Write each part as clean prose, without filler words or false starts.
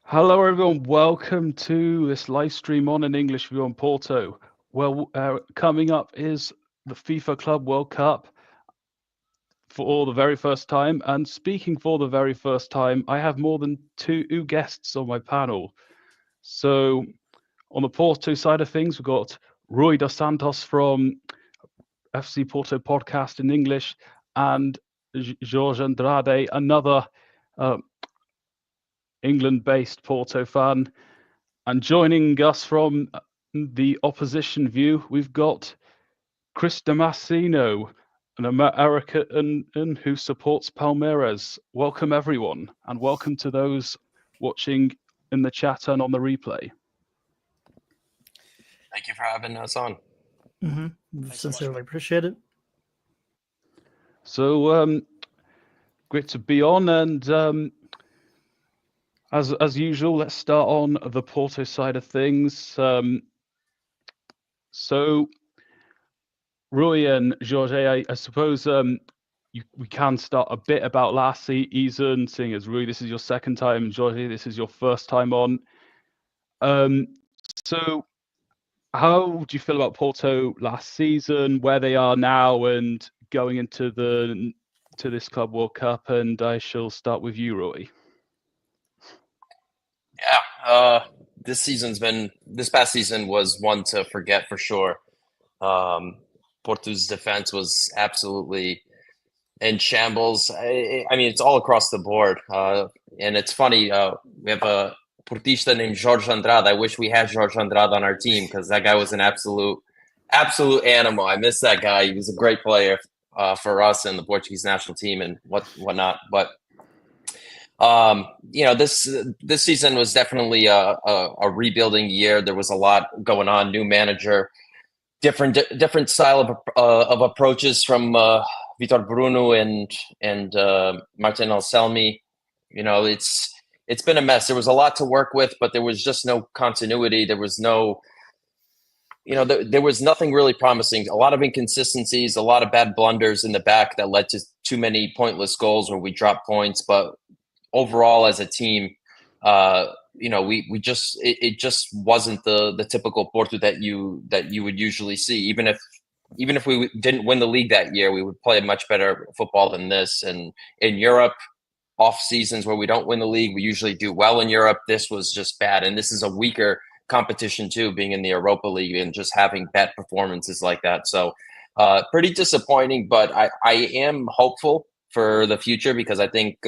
Hello everyone, welcome to this live stream on An English View on Porto. Well, coming up is the FIFA Club World Cup for the very first time. And speaking for the very first time, I have more than two guests on my panel. So on the Porto side of things, we've got Rui dos Santos from FC Porto podcast in English, and Jorge Andrade, another England-based Porto fan. And joining us from the opposition view, we've got Chris Damasceno, an American who supports Palmeiras. Welcome, everyone, and welcome to those watching in the chat and on the replay. Thank you for having us on. Sincerely appreciate it. So, great to be on, and as usual, let's start on the Porto side of things. So, Rui and Jorge, I suppose we can start a bit about last season, seeing as Rui, this is your second time, Jorge, this is your first time on. So, how do you feel about Porto last season, where they are now, and going into this Club World Cup? And I shall start with you, Rui. Yeah, this past season was one to forget for sure. Porto's defense was absolutely in shambles. I mean, it's all across the board. And it's funny, we have a Portista named Jorge Andrade. I wish we had Jorge Andrade on our team because that guy was an absolute animal. I miss that guy. He was a great player for us and the Portuguese national team and whatnot. But this season was definitely a rebuilding year. There was a lot going on. New manager, different style of approaches from Vitor Bruno and Martin Anselmi. You know, it's been a mess. There was a lot to work with, but there was just no continuity. There was no, there was nothing really promising. A lot of inconsistencies, a lot of bad blunders in the back that led to too many pointless goals where we dropped points. But overall, as a team, it just wasn't the typical Porto that you would usually see. Even if we didn't win the league that year, we would play much better football than this. And in Europe, off seasons where we don't win the league, we usually do well in Europe. This was just bad, and this is a weaker competition too, being in the Europa League and just having bad performances like that. So pretty disappointing, but I am hopeful for the future because I think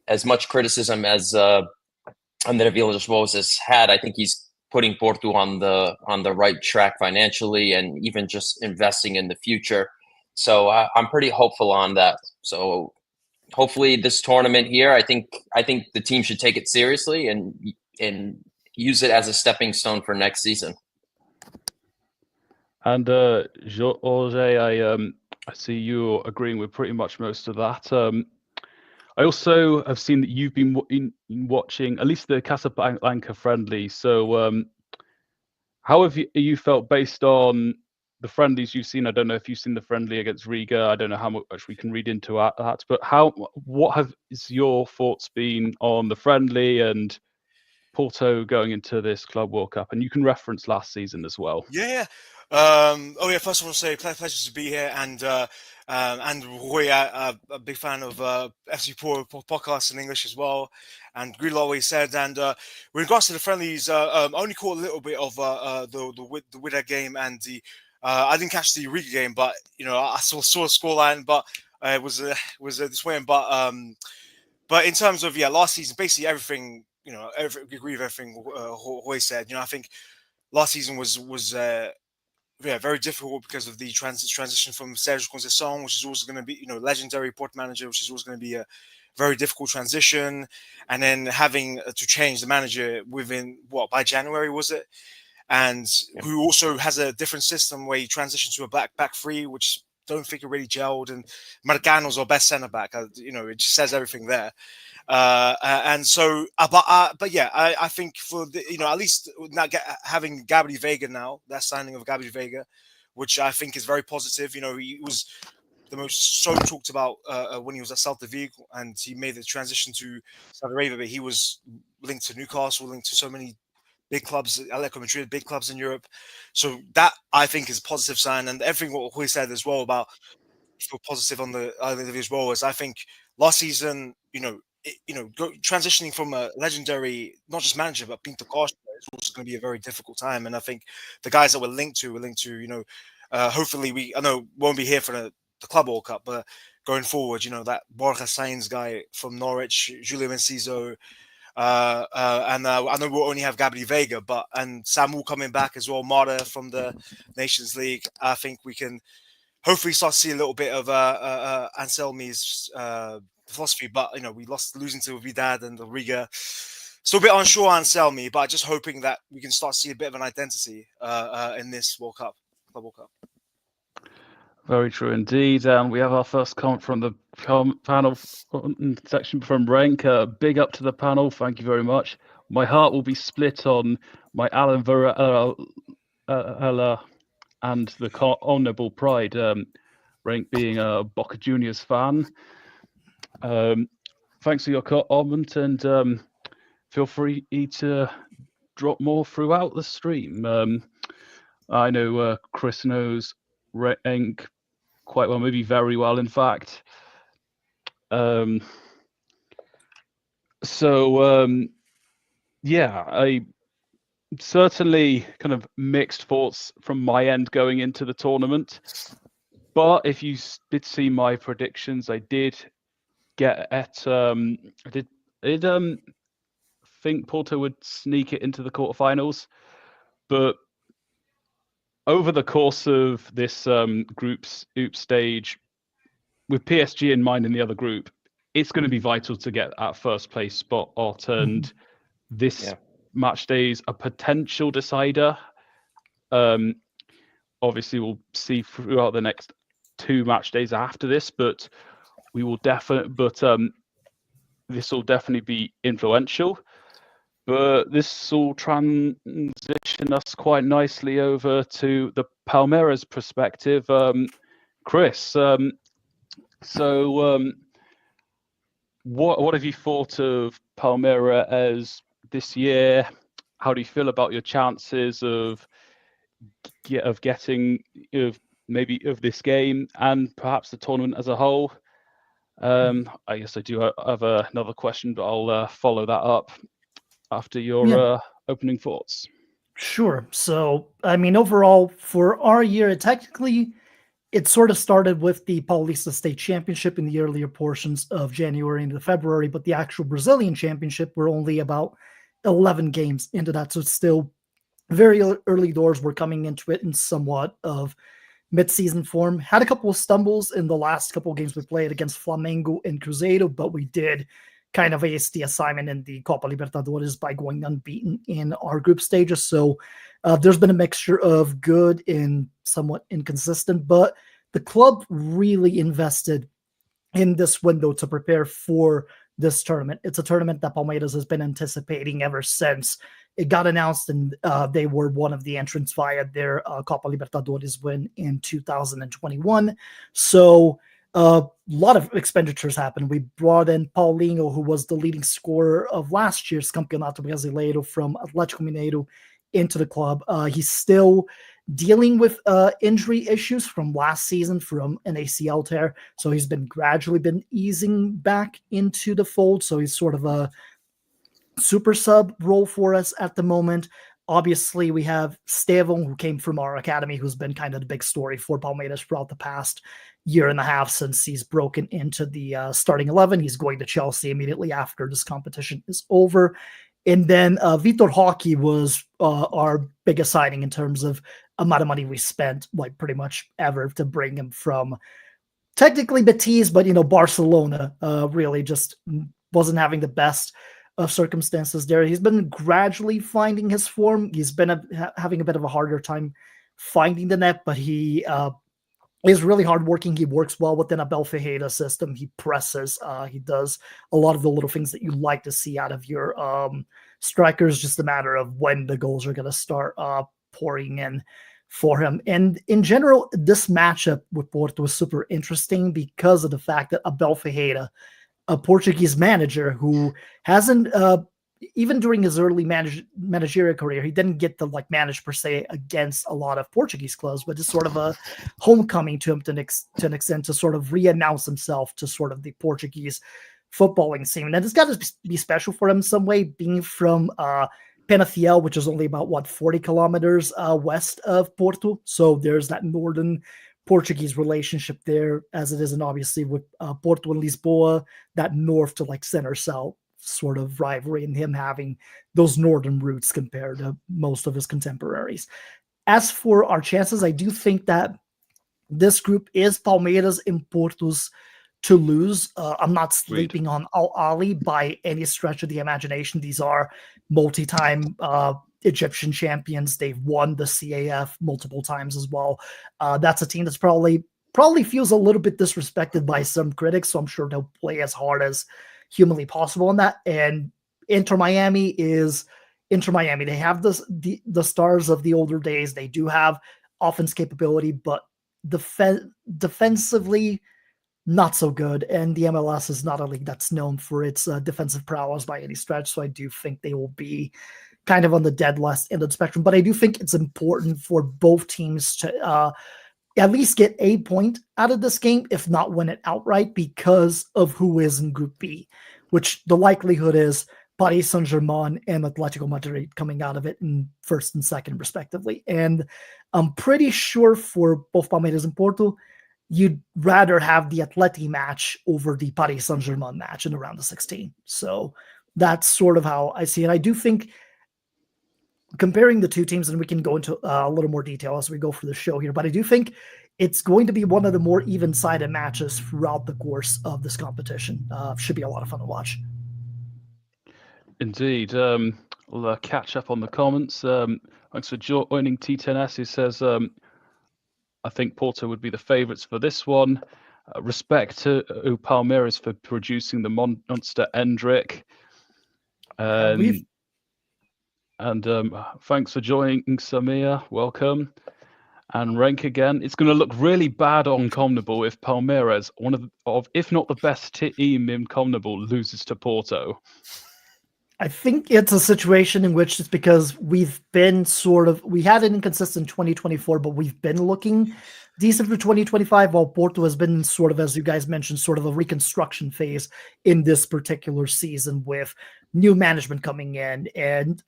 as much criticism as André Villas-Boas has had, I think he's putting Porto on the right track financially and even just investing in the future. So I'm pretty hopeful on that. So hopefully this tournament here, I think the team should take it seriously and use it as a stepping stone for next season. And Jorge, I see you agreeing with pretty much most of that. I also have seen that you've been watching at least the Casablanca friendly. So how have you felt based on the friendlies you've seen? I don't know if you've seen the friendly against Riga. I don't know how much we can read into that. But what is your thoughts been on the friendly and Porto going into this Club World Cup? And you can reference last season as well. Yeah. First of all, say pleasure to be here, and Roy, a big fan of FC Porto podcast in English as well. And Greenlaw always said, and with regards to the friendlies, I only caught a little bit of the Wydad game and the I didn't catch the Riga game, but I saw the scoreline, but it was this way. But in terms of last season, basically everything, agree with everything Roy said. I think last season was very difficult because of the transition from Sérgio Conceição, which is also going to be, legendary Porto manager, which is also going to be a very difficult transition. And then having to change the manager within, by January, was it? And who also has a different system where he transitioned to a back three, which don't think it really gelled. And Marcano's our best centre back. It just says everything there. But yeah, I think for at least not having Gabri Veiga now, that signing of Gabri Veiga, which I think is very positive. He was the most so talked about when he was at Celta Vigo, and he made the transition to Saudi Arabia. But he was linked to Newcastle, linked to so many big clubs, Atletico Madrid, big clubs in Europe. So that I think is a positive sign, and everything what Rui said as well about feel positive on the other as well. As I think last season, transitioning from a legendary not just manager but Pinto Costa is also going to be a very difficult time. And I think the guys that we're linked to, hopefully I know won't be here for the Club World Cup, but going forward, that Borja Sainz guy from Norwich, Julio Enciso, and I know we'll only have Gabri Veiga, and Samu coming back as well, Mata from the Nations League. I think we can hopefully start to see a little bit of Anselmi's philosophy, but we losing to Vidal and Riga. Still a bit unsure on Anselmi, but just hoping that we can start to see a bit of an identity in this World Cup, Club World Cup. Very true indeed. And we have our first comment from the panel section from Renk. Big up to the panel. Thank you very much. My heart will be split on my Alan Varela and the Honourable Pride. Renk being a Boca Juniors fan. Thanks for your comment, and feel free to drop more throughout the stream. I know Chris knows Renk quite well, maybe very well, in fact. Yeah, I certainly kind of mixed thoughts from my end going into the tournament. But if you did see my predictions, I did get at I did think Porto would sneak it into the quarterfinals, but over the course of this group stage, with PSG in mind in the other group, it's going to be vital to get that first place spot. And this match day is a potential decider. Obviously, we'll see throughout the next 2 match days after this, but we will this will definitely be influential. But this will transition us quite nicely over to the Palmeiras perspective. Chris, what have you thought of Palmeiras this year? How do you feel about your chances of getting this game and perhaps the tournament as a whole? I guess I do have another question, but I'll follow that up after your opening thoughts. Sure. So, I mean, overall, for our year, it sort of started with the Paulista State Championship in the earlier portions of January into February, but the actual Brazilian Championship were only about 11 games into that. So it's still very early doors. We're coming into it in somewhat of mid-season form. Had a couple of stumbles in the last couple of games we played against Flamengo and Cruzeiro, but we did kind of ace the assignment in the Copa Libertadores by going unbeaten in our group stages. So there's been a mixture of good and somewhat inconsistent, but the club really invested in this window to prepare for this tournament. It's a tournament that Palmeiras has been anticipating ever since it got announced, and they were one of the entrants via their Copa Libertadores win in 2021. So a lot of expenditures happened. We brought in Paulinho, who was the leading scorer of last year's Campeonato Brasileiro from Atlético Mineiro, into the club. He's still dealing with injury issues from last season from an ACL tear. So he's gradually been easing back into the fold. So he's sort of a super sub role for us at the moment. Obviously, we have Stevon, who came from our academy, who's been kind of the big story for Palmeiras throughout the past year and a half since he's broken into the starting 11. He's going to Chelsea immediately after this competition is over. And then Vitor Roque was our biggest signing in terms of amount of money we spent, like pretty much ever, to bring him from technically Betis, but Barcelona really just wasn't having the best of circumstances there. He's been gradually finding his form. He's been having a bit of a harder time finding the net, but he is really hardworking. He works well within a Abel Ferreira system. He presses. He does a lot of the little things that you like to see out of your strikers. Just a matter of when the goals are going to start pouring in for him. And in general, this matchup with Porto was super interesting because of the fact that Abel Ferreira, a Portuguese manager who hasn't even during his early managerial career, he didn't get to like manage per se against a lot of Portuguese clubs, but it's sort of a homecoming to him to an extent to sort of re-announce himself to sort of the Portuguese footballing scene. And it's got to be special for him in some way, being from Penafiel, which is only about 40 kilometers west of Porto. So there's that northern Portuguese relationship there, as it is, and obviously with Porto and Lisboa, that north to like center south sort of rivalry, and him having those northern roots compared to most of his contemporaries. As for our chances, I do think that this group is Palmeiras and Porto's to lose. I'm not sleeping on Al Ahly by any stretch of the imagination. These are multi-time Egyptian champions. They've won the CAF multiple times as well. That's a team that's probably feels a little bit disrespected by some critics, so I'm sure they'll play as hard as humanly possible in that. And Inter Miami is Inter Miami. They have the stars of the older days. They do have offense capability, but defensively not so good. And the MLS is not a league that's known for its defensive prowess by any stretch. So I do think they will be kind of on the dead last end of the spectrum. But I do think it's important for both teams to at least get a point out of this game, if not win it outright, because of who is in Group B, which the likelihood is Paris Saint-Germain and Atletico Madrid coming out of it in first and second, respectively. And I'm pretty sure for both Palmeiras and Porto, you'd rather have the Atleti match over the Paris Saint-Germain match in the round of 16. So that's sort of how I see it. I do think comparing the two teams, and we can go into a little more detail as we go through the show here, but I do think it's going to be one of the more even-sided matches throughout the course of this competition. Should be a lot of fun to watch. Indeed. We'll catch up on the comments. Thanks for joining T10S. He says, I think Porto would be the favourites for this one. Respect to Palmeiras for producing the monster Endrick. And thanks for joining, Samir. Welcome. And rank again. It's going to look really bad on CONMEBOL if Palmeiras, one of if not the best team in CONMEBOL, loses to Porto. I think it's a situation in which it's because we had an inconsistent 2024, but we've been looking decent for 2025, while Porto has been sort of, as you guys mentioned, sort of a reconstruction phase in this particular season with new management coming in and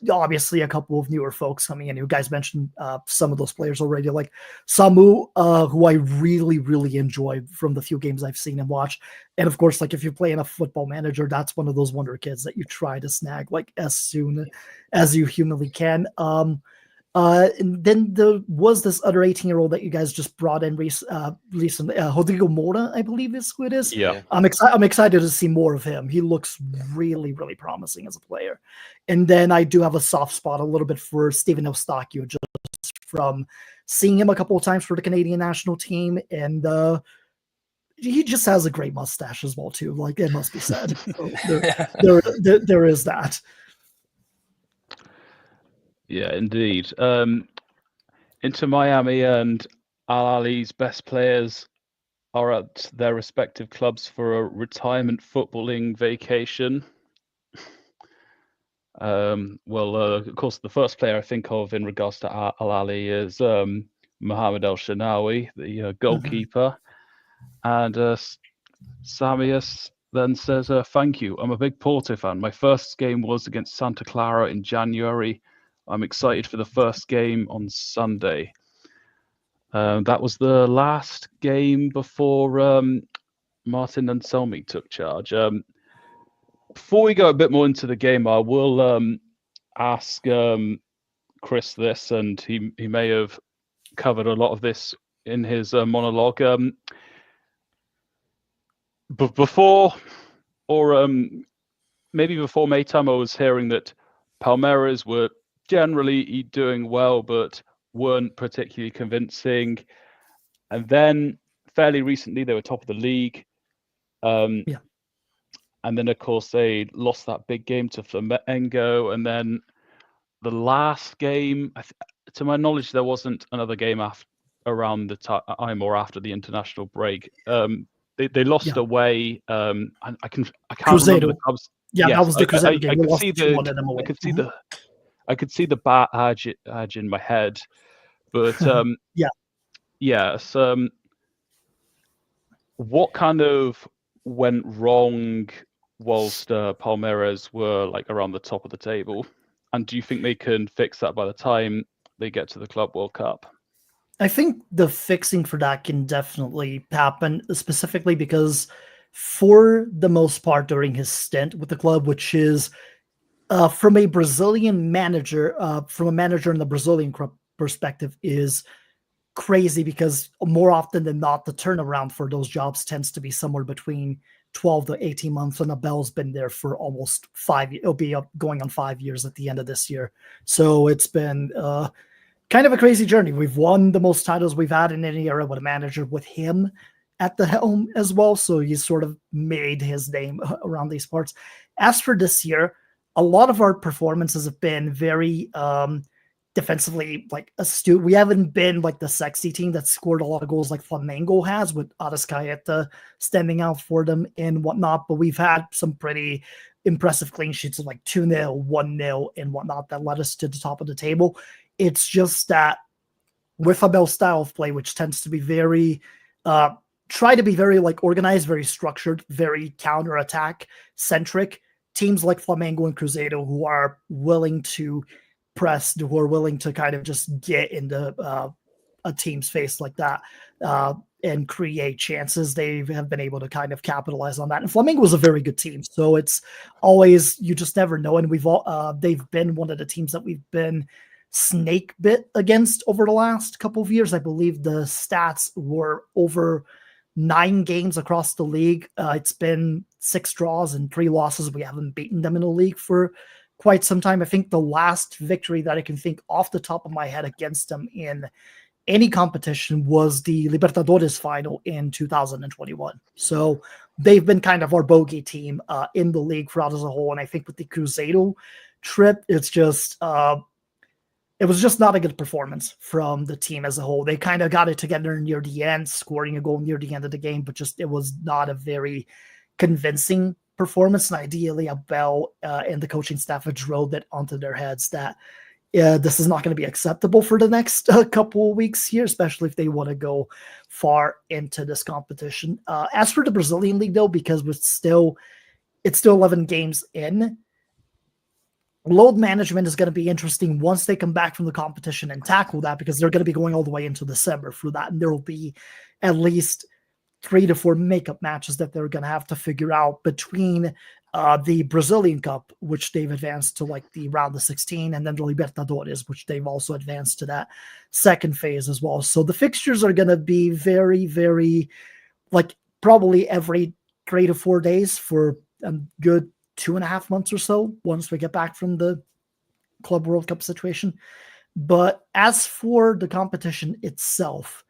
obviously a couple of newer folks coming in. You guys mentioned some of those players already, like Samu, who I really, really enjoy from the few games I've seen and watched. And of course, like if you're playing a football manager, that's one of those wonder kids that you try to snag like as soon as you humanly can. And then there was this other 18-year-old that you guys just brought in recently, Rodrigo Moura, I believe is who it is. Yeah, I'm excited to see more of him. He looks really, really promising as a player. And then I do have a soft spot a little bit for Steven Eustáquio, just from seeing him a couple of times for the Canadian national team, and he just has a great mustache as well too. Like it must be said. So there is that. Yeah, indeed. Inter Miami and Al Ahly's best players are at their respective clubs for a retirement footballing vacation. Of course, the first player I think of in regards to Al Ahly is Mohamed El Shanawi, the goalkeeper. And Samius then says, thank you. I'm a big Porto fan. My first game was against Santa Clara in January. I'm excited for the first game on Sunday. That was the last game before Martin Anselmi took charge. Before we go a bit more into the game, I will ask Chris this, and he may have covered a lot of this in his monologue. But before, or maybe before Maytime, I was hearing that Palmeiras were generally doing well, but weren't particularly convincing. And then fairly recently, they were top of the league. Yeah. And then, of course, they lost that big game to Flamengo. And then the last game, to my knowledge, there wasn't another game around the time or after the international break. They lost away. I can't remember the clubs. Yeah, yes, that was the Cruzeiro game. I We could lost see 2-1 in them away. I could see the badge in my head, but yes. What kind of went wrong whilst Palmeiras were like around the top of the table, and do you think they can fix that by the time they get to the Club World Cup? I think the fixing for that can definitely happen, specifically because for the most part during his stint with the club, which is from a Brazilian manager, from a manager in the Brazilian perspective, is crazy because more often than not, the turnaround for those jobs tends to be somewhere between 12 to 18 months, and Abel's been there for almost 5 years. It'll be going on 5 years at the end of this year. So it's been kind of a crazy journey. We've won the most titles we've had in any era with a manager with him at the helm as well. So he's sort of made his name around these parts. As for this year, a lot of our performances have been very defensively like astute. We haven't been like the sexy team that scored a lot of goals like Flamengo has, with Arrascaeta standing out for them and whatnot. But we've had some pretty impressive clean sheets of like 2-0, 1-0 and whatnot that led us to the top of the table. It's just that with Abel's style of play, which tends to be very, try to be very like organized, very structured, very counter-attack centric, teams like Flamengo and Cruzeiro who are willing to press, who are willing to kind of just get into a team's face like that and create chances, they have been able to kind of capitalize on that. And Flamengo was a very good team, so it's always, you just never know. And they've been one of the teams that we've been snake bit against over the last couple of years. I believe the stats were over 9 games across the league. It's been 6 draws and 3 losses. We haven't beaten them in the league for quite some time. I think the last victory that I can think off the top of my head against them in any competition was the Libertadores final in 2021. So they've been kind of our bogey team in the league throughout as a whole. And I think with the Cruzeiro trip, it's just it was just not a good performance from the team as a whole. They kind of got it together near the end, scoring a goal near the end of the game, but just it was not a very convincing performance. And ideally, Abel and the coaching staff had drilled it onto their heads that this is not going to be acceptable for the next couple of weeks here, especially if they want to go far into this competition. As for the Brazilian league, though, because it's still 11 games in, load management is going to be interesting once they come back from the competition and tackle that, because they're going to be going all the way into December for that. And there will be at least 3 to 4 makeup matches that they're going to have to figure out between the Brazilian Cup, which they've advanced to like the round of 16, and then the Libertadores, which they've also advanced to that second phase as well. So the fixtures are going to be very, very, like probably every 3 to 4 days for a good 2.5 months or so once we get back from the Club World Cup situation. But as for the competition itself,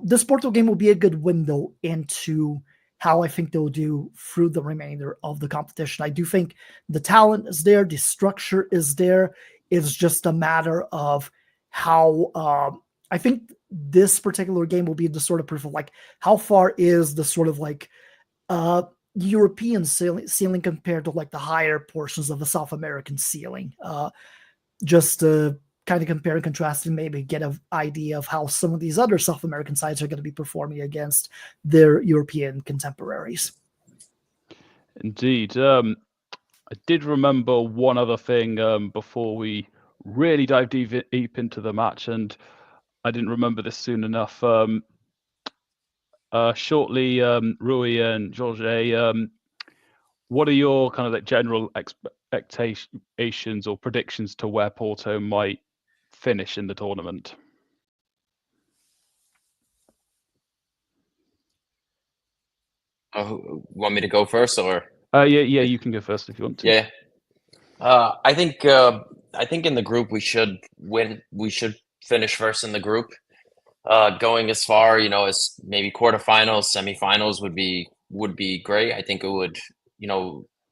this Porto game will be a good window into how I think they'll do through the remainder of the competition. I do think the talent is there, the structure is there. It's just a matter of how I think this particular game will be the sort of proof of like how far is the sort of like European ceiling compared to like the higher portions of the South American ceiling. Just to kind of compare and contrast and maybe get an idea of how some of these other South American sides are going to be performing against their European contemporaries. Indeed. I did remember one other thing before we really dive deep into the match, and I didn't remember this soon enough. Shortly, Rui and Jorge, what are your kind of like general expectations or predictions to where Porto might finish in the tournament? Want me to go first, or? Yeah, you can go first if you want to. Yeah. I think in the group we should win. We should finish first in the group. going as far, as maybe quarterfinals, semifinals would be great. I think it would,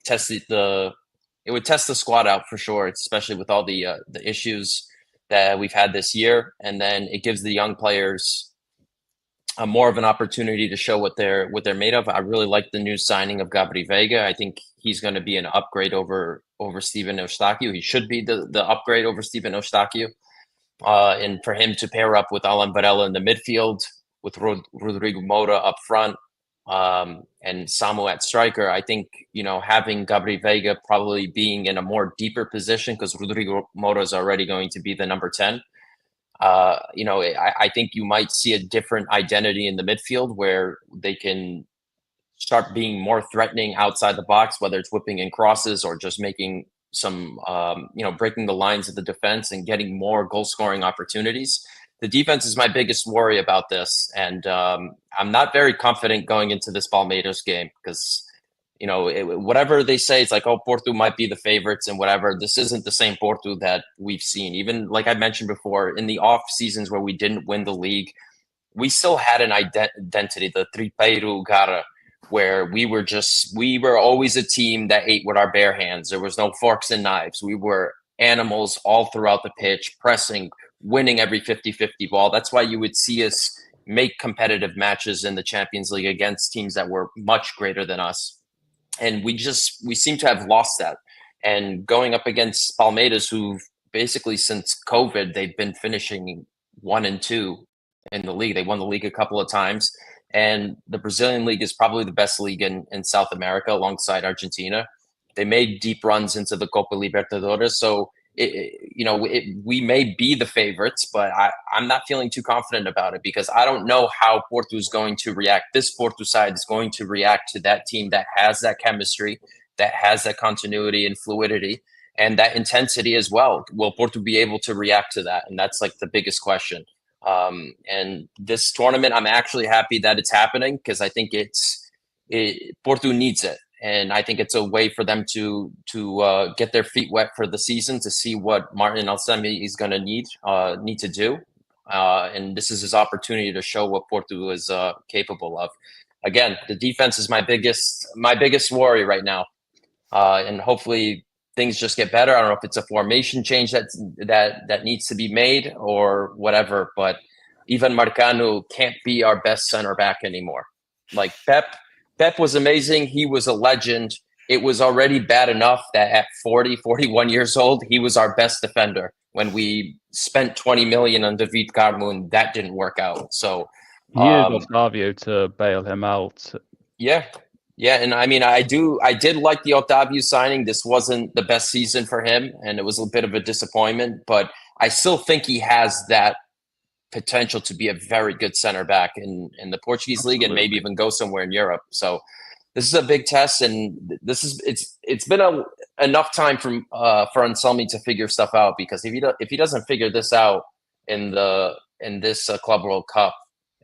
test it would test the squad out for sure, especially with all the issues that we've had this year, and then it gives the young players more of an opportunity to show what they're made of. I really like the new signing of Gabri Vega. I think he's going to be an upgrade over Steven Eustáquio. He should be the upgrade over Steven Eustáquio. And for him to pair up with Alan Varela in the midfield, with Rodrigo Moura up front, and Samu at striker, I think, having Gabri Vega probably being in a more deeper position, because Rodrigo Moura is already going to be the number 10. I think you might see a different identity in the midfield where they can start being more threatening outside the box, whether it's whipping in crosses or just making some, breaking the lines of the defense and getting more goal scoring opportunities. The defense is my biggest worry about this. And I'm not very confident going into this Palmeiras game because, whatever they say, it's like, oh, Porto might be the favorites and whatever. This isn't the same Porto that we've seen. Even like I mentioned before, in the off seasons where we didn't win the league, we still had an identity, the Tripeiro Gara, where we were always a team that ate with our bare hands. There was no forks and knives. We were animals all throughout the pitch, pressing, winning every 50-50 ball. That's why you would see us make competitive matches in the Champions League against teams that were much greater than us. And we seem to have lost that. And going up against Palmeiras, who basically since COVID, they've been finishing 1 and 2 in the league. They won the league a couple of times. And the Brazilian league is probably the best league in South America alongside Argentina. They made deep runs into the Copa Libertadores. So, we may be the favorites, but I'm not feeling too confident about it because I don't know how Porto is going to react. This Porto side is going to react to that team that has that chemistry, that has that continuity and fluidity, and that intensity as well. Will Porto be able to react to that? And that's like the biggest question. And this tournament, I'm actually happy that it's happening because I think Porto needs it. And I think it's a way for them to get their feet wet for the season, to see what Martin Alsemi is going to need to do. And this is his opportunity to show what Porto is capable of. Again, the defense is my biggest worry right now. And hopefully things just get better. I don't know if it's a formation change that needs to be made or whatever, but even Marcano can't be our best center back anymore. Like Pep was amazing. He was a legend. It was already bad enough that at 41 years old, he was our best defender when we spent 20 million on David Carmo, and that didn't work out. So he needed Otavio to bail him out. Yeah. And I mean, I did like the Otavio signing. This wasn't the best season for him, and it was a bit of a disappointment, but I still think he has that potential to be a very good center back in the Portuguese league and maybe even go somewhere in Europe. So this is a big test, and it's been enough time for Anselmi to figure stuff out, because if he doesn't figure this out in this Club World Cup,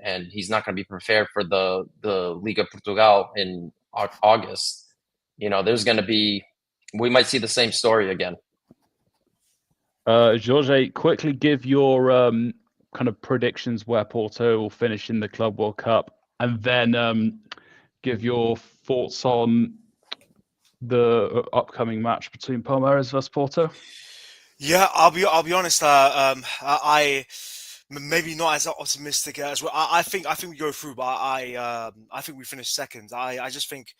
and he's not going to be prepared for the Liga Portugal in August, we might see the same story again. Jorge, quickly give your kind of predictions where Porto will finish in the Club World Cup, and then give your thoughts on the upcoming match between Palmeiras versus Porto. Yeah, I'll be honest. I maybe not as optimistic as well. I think we go through, but I think we finish second. I just think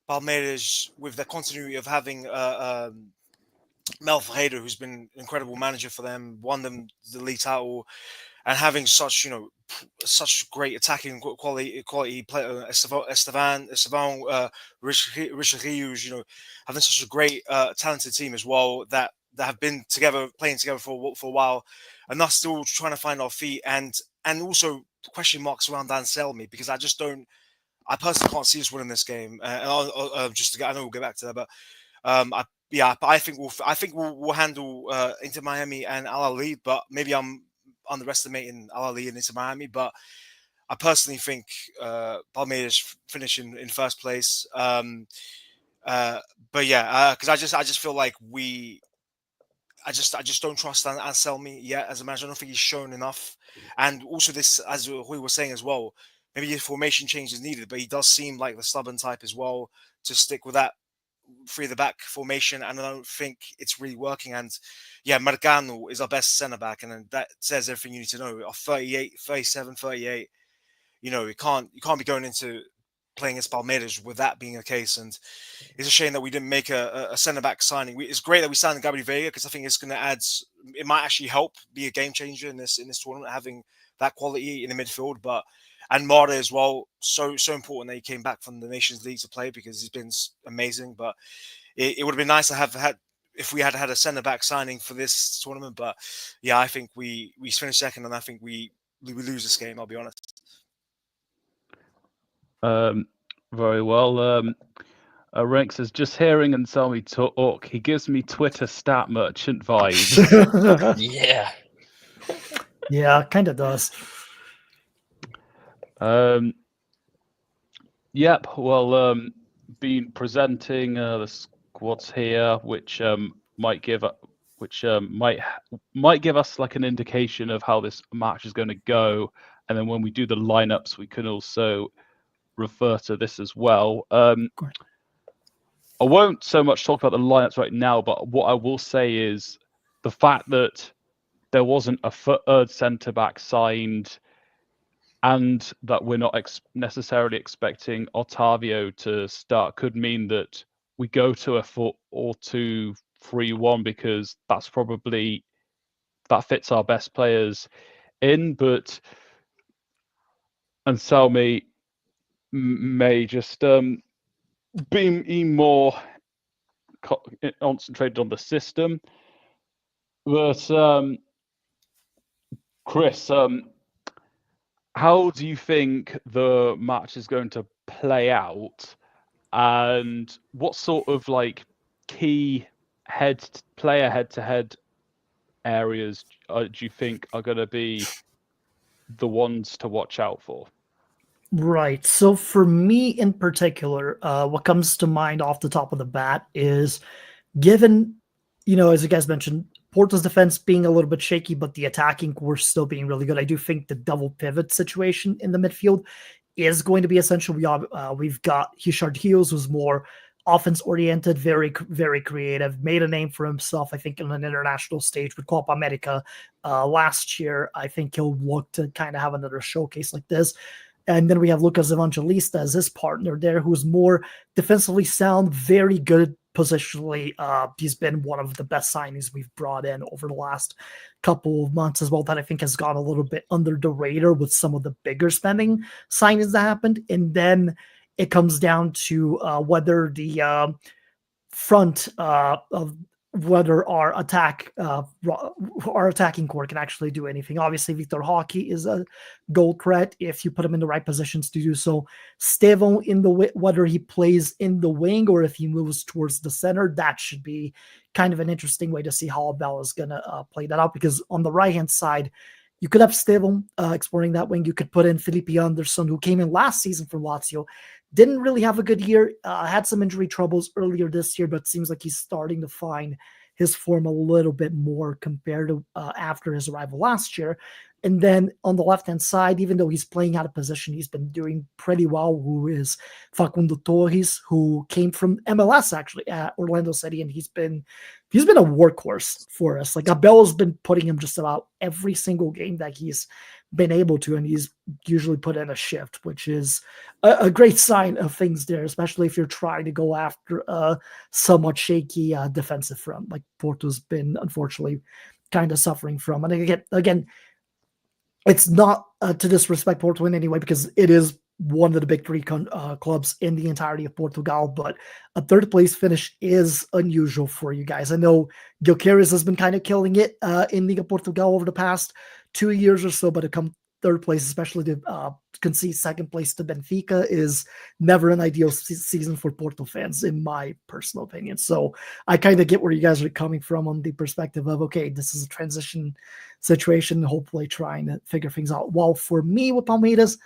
Palmeiras, with the continuity of having Mel Ferreira, who's been an incredible manager for them, won them the league title, and having such great attacking quality player, Esteban, Richard Rios, having such a great talented team as well that have been playing together for a while, and us still trying to find our feet, and also question marks around Anselmi, because I personally can't see us winning this game. And I know we'll get back to that, but I think we'll handle Inter Miami and Al Ahly, but maybe I'm underestimating Al Ahly and Inter Miami. But I personally think Palmeiras finish in first place. But yeah, because I just feel like I just don't trust Anselmi yet as a manager. I don't think he's shown enough. And also this, as Rui was saying as well, maybe his formation change is needed, but he does seem like the stubborn type as well to stick with that three at the back formation, and I don't think it's really working. And yeah, Marcano is our best centre back, and that says everything you need to know. 38, 37, 38. You can't be going into playing against Palmeiras with that being the case. And it's a shame that we didn't make a centre back signing. It's great that we signed Gabriel Veiga, because I think it's going to add. It might actually help be a game changer in this tournament, having that quality in the midfield. And Mara as well, so important that he came back from the Nations League to play, because he's been amazing. But it would have been nice to have had if we had a centre back signing for this tournament. But yeah, I think we finished second, and I think we lose this game. I'll be honest. Very well. Rank says, just hearing Anselmi talk, he gives me Twitter stat merchant vibes. Yeah. Yeah, kind of does. Yep. Well, been presenting the squads here, which might give us like an indication of how this match is going to go, and then when we do the lineups, we can also refer to this as well. I won't so much talk about the lineups right now, but what I will say is the fact that there wasn't a third centre back signed, and that we're not necessarily expecting Otavio to start, could mean that we go to a 4-2-3-1, because that fits our best players in. But Anselmi may just be more concentrated on the system. But Chris, how do you think the match is going to play out, and what sort of like key player head-to-head areas do you think are going to be the ones to watch out for? Right. So for me in particular, what comes to mind off the top of the bat is, given, as you guys mentioned, Porto's defense being a little bit shaky, but the attacking core still being really good. I do think the double pivot situation in the midfield is going to be essential. We've got Richard Rios, who's more offense-oriented, very, very creative, made a name for himself, I think, on an international stage with Copa America last year. I think he'll look to kind of have another showcase like this. And then we have Lucas Evangelista as his partner there, who's more defensively sound, very good positionally. He's been one of the best signings we've brought in over the last couple of months as well, that I think has gone a little bit under the radar with some of the bigger spending signings that happened. And then it comes down to whether the front of whether our attacking core can actually do anything. Obviously, Victor Hockey is a goal threat if you put him in the right positions to do so. Stevão, whether he plays in the wing or if he moves towards the center, that should be kind of an interesting way to see how Abel is going to play that out, because on the right-hand side, you could have Stevão exploring that wing. You could put in Felipe Anderson, who came in last season from Lazio. Didn't really have a good year. Had some injury troubles earlier this year, but seems like he's starting to find his form a little bit more compared to after his arrival last year. And then on the left-hand side, even though he's playing out of position, he's been doing pretty well, who is Facundo Torres, who came from MLS actually at Orlando City, and he's been a workhorse for us. Like, Abel's been putting him just about every single game that he's been able to, and he's usually put in a shift, which is a great sign of things there, especially if you're trying to go after a somewhat shaky defensive front, like Porto's been unfortunately kind of suffering from. And again, it's not to disrespect Porto in any way, because it is one of the big three clubs in the entirety of Portugal, but a third place finish is unusual for you guys. I know Gyökeres has been kind of killing it in Liga Portugal over the past 2 years or so, but to come third place, especially to concede second place to Benfica, is never an ideal season for Porto fans, in my personal opinion. So I kind of get where you guys are coming from on the perspective of, okay, this is a transition situation, hopefully trying to figure things out. While for me with Palmeiras,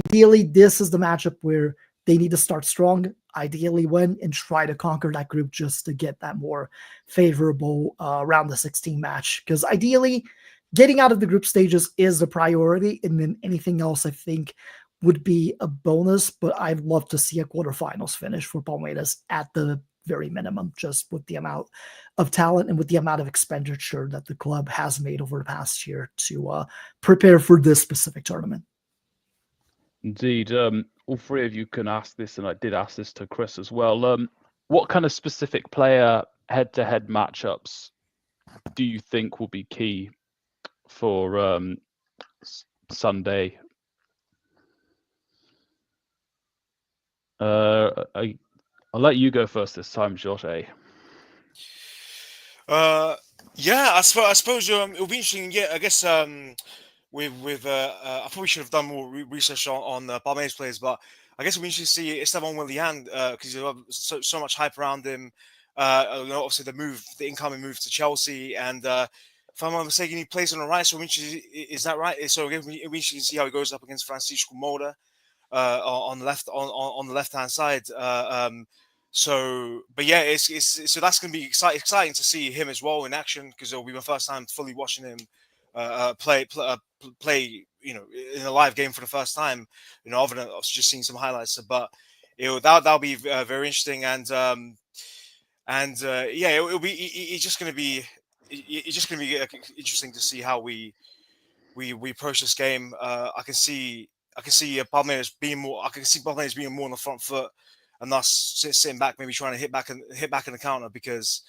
ideally, this is the matchup where they need to start strong. ideally win and try to conquer that group just to get that more favorable round of 16 match. Because ideally, getting out of the group stages is the priority, and then anything else I think would be a bonus. But I'd love to see a quarterfinals finish for Palmeiras at the very minimum, just with the amount of talent and with the amount of expenditure that the club has made over the past year to prepare for this specific tournament. Indeed. All three of you can ask this, and I did ask this to Chris as well. What kind of specific player head-to-head matchups do you think will be key for Sunday? I'll let you go first this time, Jorge. Yeah, I suppose it'll be interesting. Yeah, I guess with I probably should have done more research on Palmeiras players, but I guess it'll be interesting to see Esteban Willian because you have so much hype around him. Obviously the incoming move to Chelsea, and if I'm not mistaken, he plays on the right. So is that right? So it'll be interesting to see how he goes up against Francisco Moura on the left hand side. So that's going to be exciting to see him as well in action, because it'll be my first time fully watching him play, in a live game for the first time. Other than just seeing some highlights, but that'll be very interesting, it'll be it's just going to be interesting to see how we approach this game. I can see Palmeiras being more. I can see Palmeiras being more on the front foot, and thus sitting back, maybe trying to hit back in the counter, because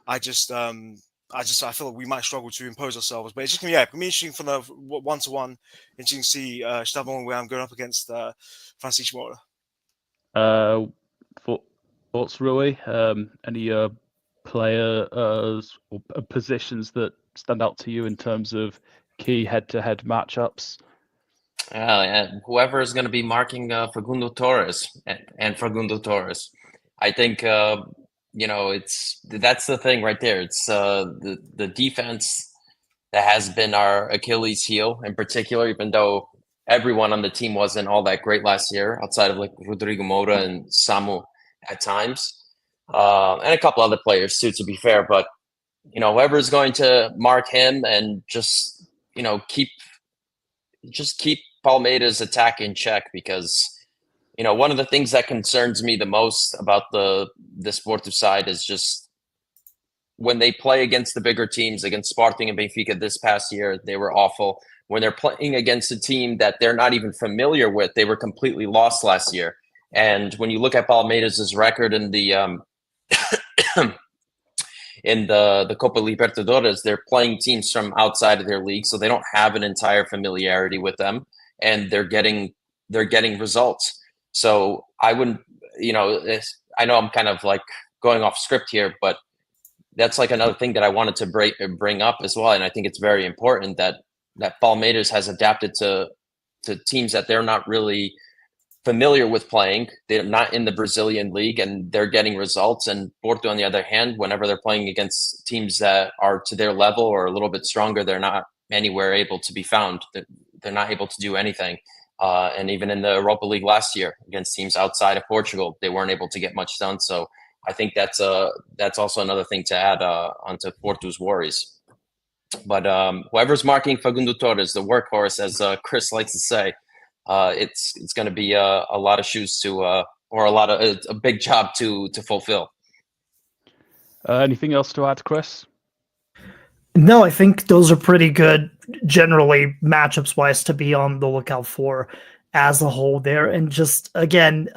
I feel like we might struggle to impose ourselves. But it's just gonna be interesting for the 1-to-1. Interesting to see Esteban where I'm going up against Francisco Moura. Thoughts, Rui? Any players or positions that stand out to you in terms of key head-to-head matchups? Whoever is going to be marking Facundo Torres and Facundo Torres, I think that's the thing right there. It's the defense that has been our Achilles heel in particular, even though everyone on the team wasn't all that great last year, outside of like Rodrigo Moura and Samu at times, and a couple other players too, to be fair. But whoever's going to mark him and just keep Palmeiras' attack in check, because one of the things that concerns me the most about the Porto side is just when they play against the bigger teams, against Sporting and Benfica this past year, they were awful. When they're playing against a team that they're not even familiar with, they were completely lost last year. And when you look at Palmeiras' record in the in the Copa Libertadores, they're playing teams from outside of their league, so they don't have an entire familiarity with them, and they're getting results. So I wouldn't, I know I'm kind of like going off script here, but that's like another thing that I wanted to bring up as well. And I think it's very important that Palmeiras has adapted to teams that they're not really familiar with playing. They're not in the Brazilian league, and they're getting results. And Porto, on the other hand, whenever they're playing against teams that are to their level or a little bit stronger, they're not anywhere able to be found. They're not able to do anything. And even in the Europa League last year against teams outside of Portugal, they weren't able to get much done. So I think that's also another thing to add onto Porto's worries. But whoever's marking Facundo Torres, the workhorse, as Chris likes to say, it's going to be a lot of shoes to, or a big job to fulfill. Anything else to add, Chris? No, I think those are pretty good, generally matchups wise, to be on the lookout for as a whole there. And just again,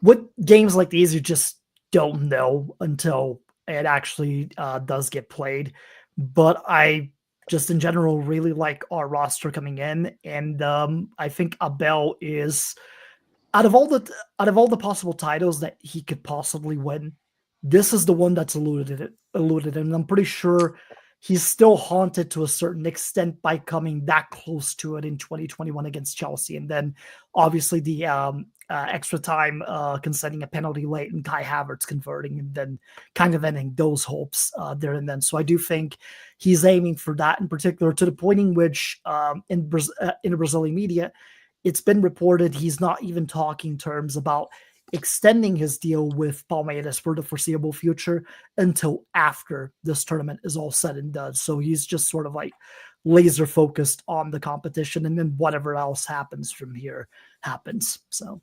with games like these, you just don't know until it actually does get played. But I just in general really like our roster coming in, and I think Abel is out of all the possible titles that he could possibly win, this is the one that's eluded, and I'm pretty sure he's still haunted to a certain extent by coming that close to it in 2021 against Chelsea, and then obviously the extra time conceding a penalty late and Kai Havertz converting, and then kind of ending those hopes there and then. So I do think he's aiming for that in particular, to the point in which in the Brazilian media, it's been reported he's not even talking terms about extending his deal with Palmeiras for the foreseeable future until after this tournament is all said and done. So he's just sort of like laser focused on the competition, and then whatever else happens from here happens. So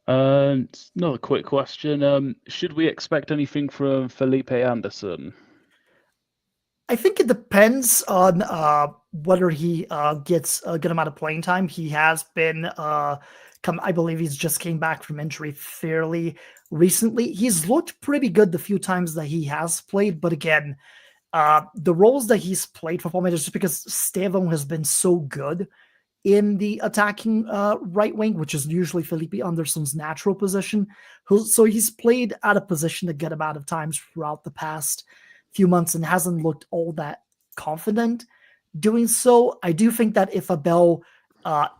another quick question. Should we expect anything from Felipe Anderson? I think it depends on whether he gets a good amount of playing time. He has been I believe he's just came back from injury fairly recently. He's looked pretty good the few times that he has played, but again, the roles that he's played for Palmeiras, just because Estevão has been so good in the attacking right wing, which is usually Felipe Anderson's natural position. So he's played out of position a good amount of times throughout the past few months and hasn't looked all that confident doing so. I do think that if Abel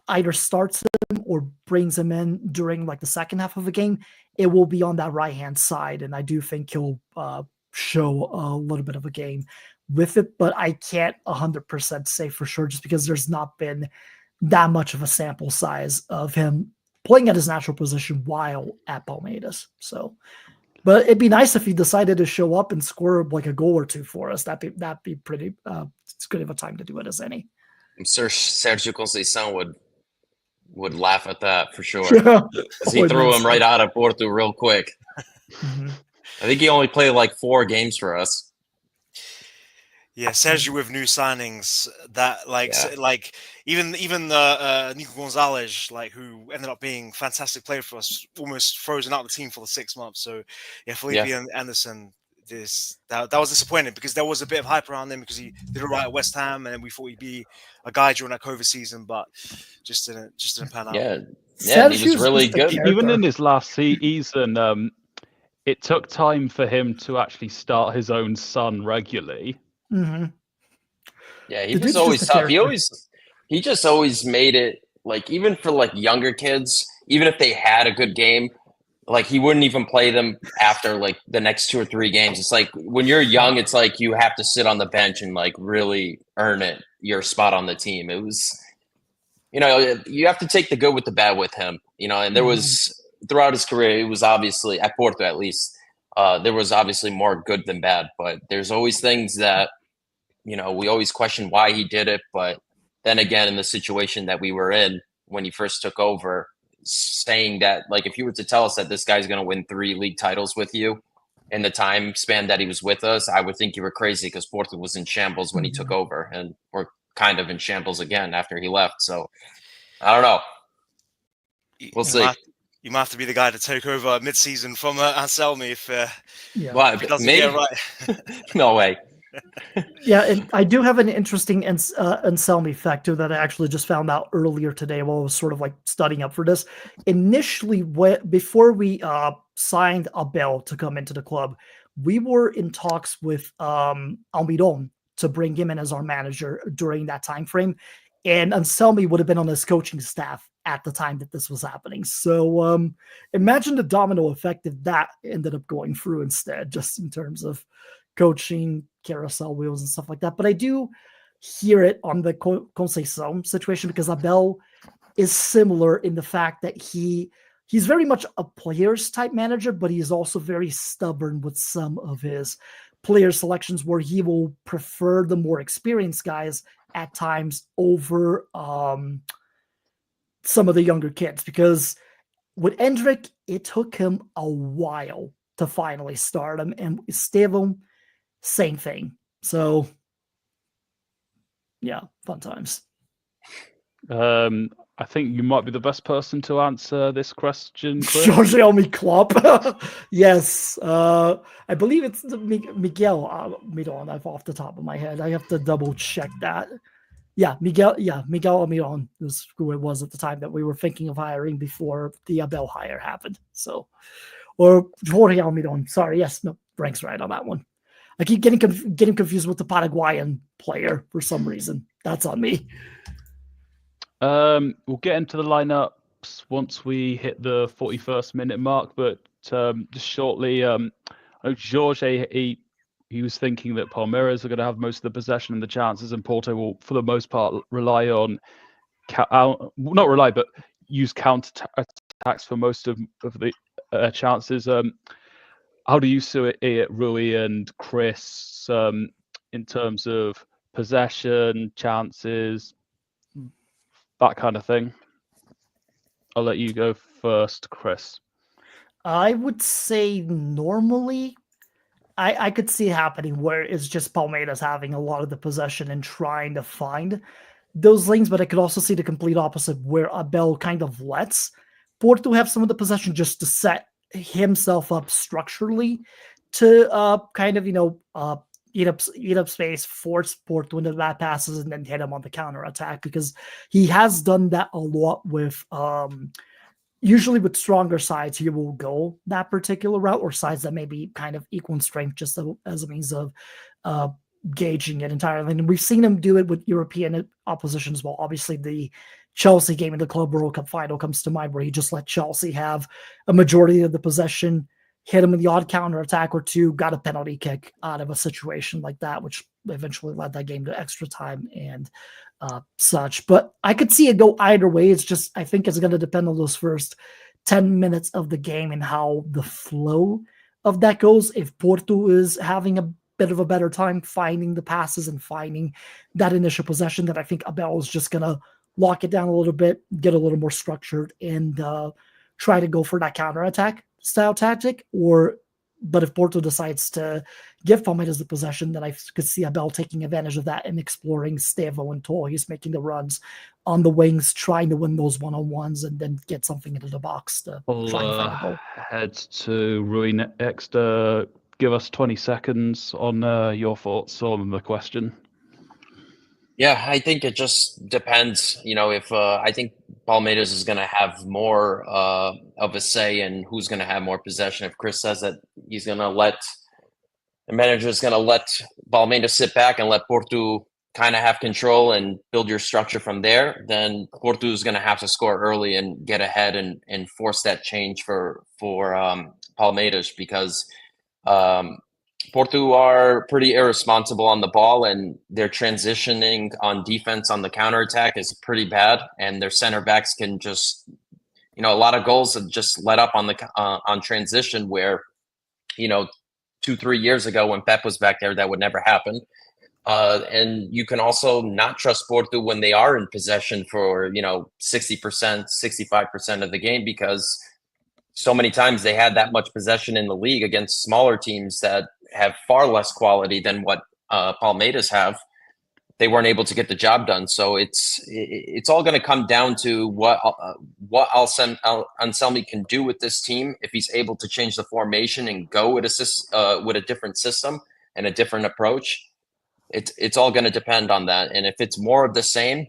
either starts him or brings him in during like the second half of a game, it will be on that right-hand side. And I do think he'll show a little bit of a game with it, but I can't 100% say for sure just because there's not been that much of a sample size of him playing at his natural position while at Palmeiras. So, but it'd be nice if he decided to show up and score like a goal or two for us. That'd be pretty, it's good of a time to do it as any. I'm sure Sergio Conceição would laugh at that for sure. Because he threw him right out of Porto real quick. Mm-hmm. I think he only played like 4 games for us. Yeah, Sergio with new signings that even Nico Gonzalez, like, who ended up being a fantastic player for us, almost frozen out the team for the 6 months. So yeah, Felipe Anderson, that was disappointing because there was a bit of hype around him because he did it right at West Ham, and we thought he'd be a guy during that COVID season, but just didn't pan out. Yeah, he was really good. Even in his last season, it took time for him to actually start his own son regularly. Mm-hmm. Yeah, he was always tough. He just always made it, like, even for like younger kids, even if they had a good game, like he wouldn't even play them after like the next 2 or 3 games. It's like when you're young, it's like you have to sit on the bench and like really earn your spot on the team. It was, you have to take the good with the bad with him, and there was throughout his career, it was obviously at Porto at least, there was obviously more good than bad, but there's always things that, we always question why he did it. But then again, in the situation that we were in when he first took over, saying that, like, if you were to tell us that this guy's going to win 3 league titles with you in the time span that he was with us, I would think you were crazy because Porto was in shambles when he took over, and we're kind of in shambles again after he left. So I don't know. We'll see. You might have to be the guy to take over mid-season from Anselmi if he doesn't maybe. get it right. No way. Yeah, and I do have an interesting Anselmi fact too that I actually just found out earlier today while I was sort of like studying up for this. Initially, before we signed Abel to come into the club, we were in talks with Almiron to bring him in as our manager during that time frame, and Anselmi would have been on his coaching staff at the time that this was happening. So imagine the domino effect if that ended up going through instead, just in terms of coaching, carousel wheels and stuff like that. But I do hear it on the Conceição situation because Abel is similar in the fact that he's very much a players type manager, but he's also very stubborn with some of his player selections where he will prefer the more experienced guys at times over some of the younger kids. Because with Endrick, it took him a while to finally start him, and Estevão, same thing. So, yeah, fun times. I think you might be the best person to answer this question, Chris. Jorge Almi Klopp. Yes. I believe it's Miguel Miron. I've off the top of my head. I have to double check that. Yeah, Miguel Almiron is who it was at the time that we were thinking of hiring before the Abel hire happened. So, or Jorge Almiron. Sorry, yes, no, Frank's right on that one. I keep getting confused with the Paraguayan player for some reason. That's on me. We'll get into the lineups once we hit the 41st minute mark, but just shortly, I know Jorge, he was thinking that Palmeiras are going to have most of the possession and the chances, and Porto will, for the most part, rely on, not rely, but use counter attacks for most of the chances. How do you see it, Rui and Chris, in terms of possession, chances, that kind of thing? I'll let you go first, Chris. I would say normally I could see it happening where it's just Palmeiras having a lot of the possession and trying to find those lanes, but I could also see the complete opposite where Abel kind of lets Porto have some of the possession just to set himself up structurally to kind of, eat up space, force Porto into bad passes, and then hit him on the counter attack, because he has done that a lot with usually with stronger sides. He will go that particular route, or sides that may be kind of equal in strength, just as a means of gauging it entirely. And we've seen him do it with European opposition as well. Obviously, the Chelsea game in the Club World Cup final comes to mind, where he just let Chelsea have a majority of the possession, hit him in the odd counter attack or two, got a penalty kick out of a situation like that, which eventually led that game to extra time and such. But I could see it go either way. It's just, I think it's going to depend on those first 10 minutes of the game and how the flow of that goes. If Porto is having a bit of a better time finding the passes and finding that initial possession, that I think Abel is just going to lock it down a little bit, get a little more structured, and try to go for that counterattack style tactic. But if Porto decides to give Palmeiras the possession, then I could see Abel taking advantage of that and exploring Stevo and Tor. He's making the runs on the wings, trying to win those one-on-ones and then get something into the box to try and find a goal. Head to Rui next. Give us 20 seconds on your thoughts on the question. Yeah, I think it just depends. If I think Palmeiras is going to have more of a say in who's going to have more possession. If Chris says that he's going to the manager is going to let Palmeiras sit back and let Porto kind of have control and build your structure from there, then Porto is going to have to score early and get ahead and force that change for Palmeiras, because Porto are pretty irresponsible on the ball, and their transitioning on defense on the counterattack is pretty bad, and their center backs can just, a lot of goals have just let up on on transition, where, 2-3 years ago when Pep was back there, that would never happen. And you can also not trust Porto when they are in possession for, 60%, 65% of the game, because so many times they had that much possession in the league against smaller teams that have far less quality than what Palmeiras have. They weren't able to get the job done. So it's all going to come down to what Anselmi can do with this team, if he's able to change the formation and go with a different system and a different approach. It's all going to depend on that. And if it's more of the same,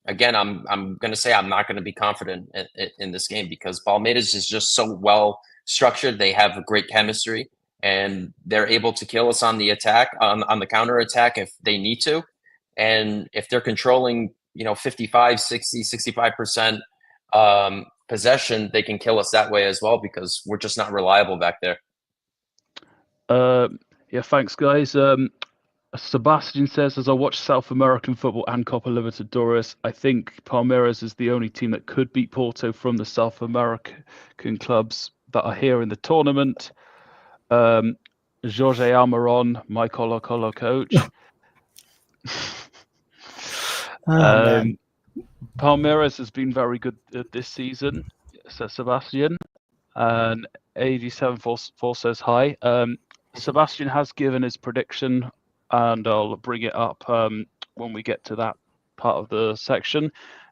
again, I'm going to say I'm not going to be confident in this game, because Palmeiras is just so well structured. They have a great chemistry, and they're able to kill us on the attack, on the counter attack if they need to. And if they're controlling, 55, 60, 65% possession, they can kill us that way as well, because we're just not reliable back there. Yeah, thanks, guys. Sebastian says, as I watch South American football and Copa Libertadores, I think Palmeiras is the only team that could beat Porto from the South American clubs that are here in the tournament. Jorge Almiron, my Colo Colo coach. Palmeiras has been very good this season, says Sebastian. And 87 says hi. Sebastian has given his prediction, and I'll bring it up when we get to that part of the section.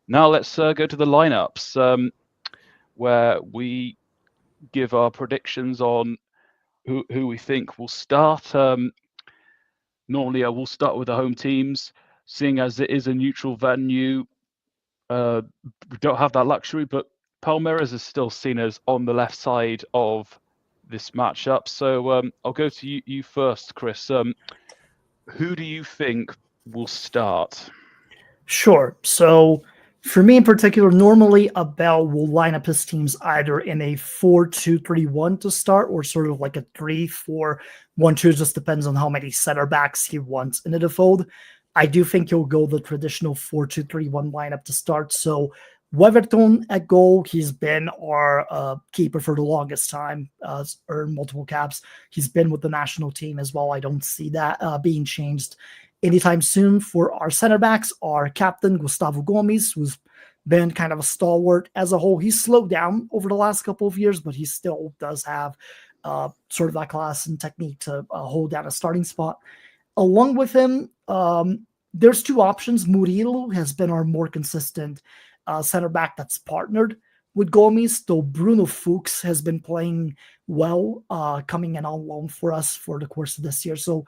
Now let's go to the lineups, where we give our predictions on who we think will start. Normally, I will start with the home teams, seeing as it is a neutral venue. We don't have that luxury, but Palmeiras is still seen as on the left side of this matchup. So I'll go to you first, Chris. Who do you think will start? Sure. So for me in particular, normally Abel will line up his teams either in a 4-2-3-1 to start, or sort of like a 3-4-1-2. Just depends on how many center backs he wants into the fold. I do think he'll go the traditional 4-2-3-1 lineup to start. So Weverton at goal. He's been our keeper for the longest time, earned multiple caps. He's been with the national team as well. I don't see that being changed anytime soon. For our center backs, our captain, Gustavo Gomes, who's been kind of a stalwart as a whole. He's slowed down over the last couple of years, but he still does have sort of that class and technique to hold down a starting spot. Along with him, there's two options. Murilo has been our more consistent center back that's partnered with Gomes, though Bruno Fuchs has been playing well, coming in on loan for us for the course of this year. So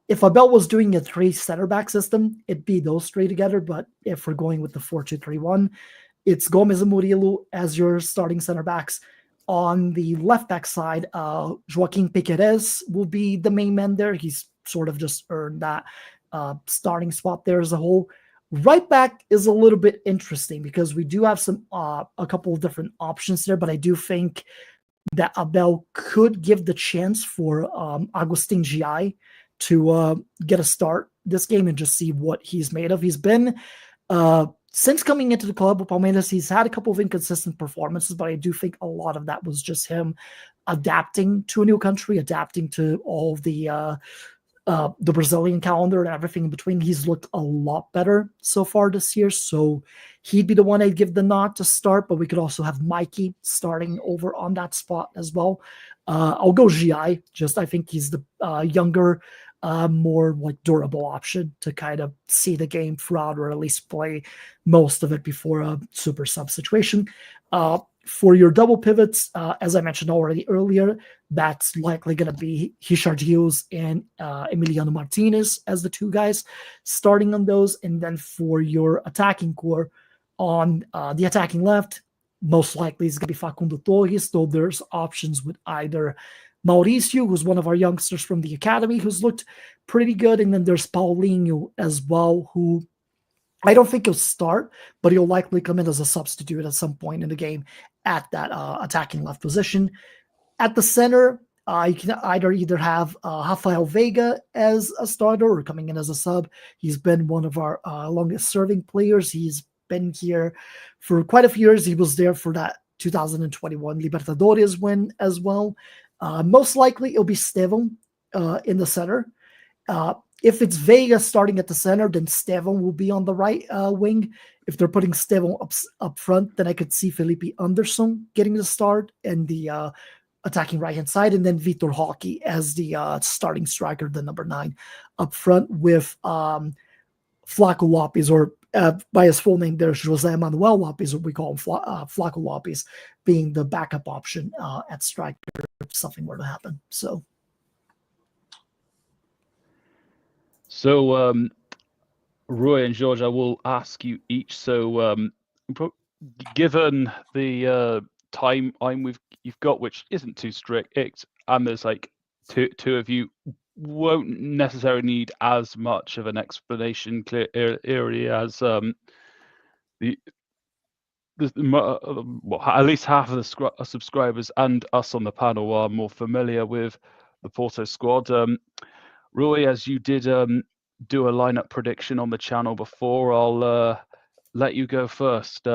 if Abel was doing a 3 center back system, it'd be those 3 together. But if we're going with the 4-2-3-1, it's Gomes and Murilo as your starting center backs. On the left back side, Joaquin Piqueres will be the main man there. He's sort of just earned that starting spot there as a whole. Right back is a little bit interesting because we do have a couple of different options there, but I do think that Abel could give the chance for Agustin Giai to get a start this game and just see what he's made of. He's been, since coming into the club with Palmeiras, he's had a couple of inconsistent performances, but I do think a lot of that was just him adapting to a new country, adapting to all the Brazilian calendar and everything in between. He's looked a lot better so far this year, so he'd be the one I'd give the nod to start, but we could also have Mikey starting over on that spot as well. I'll go Giai. I think he's the younger, more like durable option to kind of see the game throughout, or at least play most of it before a super sub situation. For your double pivots, as I mentioned already earlier, that's likely going to be Richard Hughes and Emiliano Martinez as the 2 guys starting on those. And then for your attacking core, on the attacking left, most likely is going to be Facundo Torres, though there's options with either Mauricio, who's one of our youngsters from the academy, who's looked pretty good, and then there's Paulinho as well, who I don't think he'll start, but he'll likely come in as a substitute at some point in the game at that attacking left position. At the center, you can either have Rafael Veiga as a starter or coming in as a sub. He's been one of our longest serving players. He's been here for quite a few years. He was there for that 2021 Libertadores win as well. Most likely it'll be Steven in the center. If it's Veiga starting at the center, then Steven will be on the right wing. If they're putting Steven up front, then I could see Felipe Anderson getting the start and the attacking right-hand side, and then Vitor Roque as the starting striker, the number 9 up front, with Flaco Lopes, or by his full name, there's Jose Manuel Lopes, what we call him, Flaco Lopes, being the backup option at striker if something were to happen. So Rui and George, I will ask you each. So, given the time you've got, which isn't too strict, and there's like two of you, won't necessarily need as much of an explanation area as at least half of the subscribers and us on the panel are more familiar with the Porto squad. Rui, as you did do a lineup prediction on the channel before, I'll let you go first.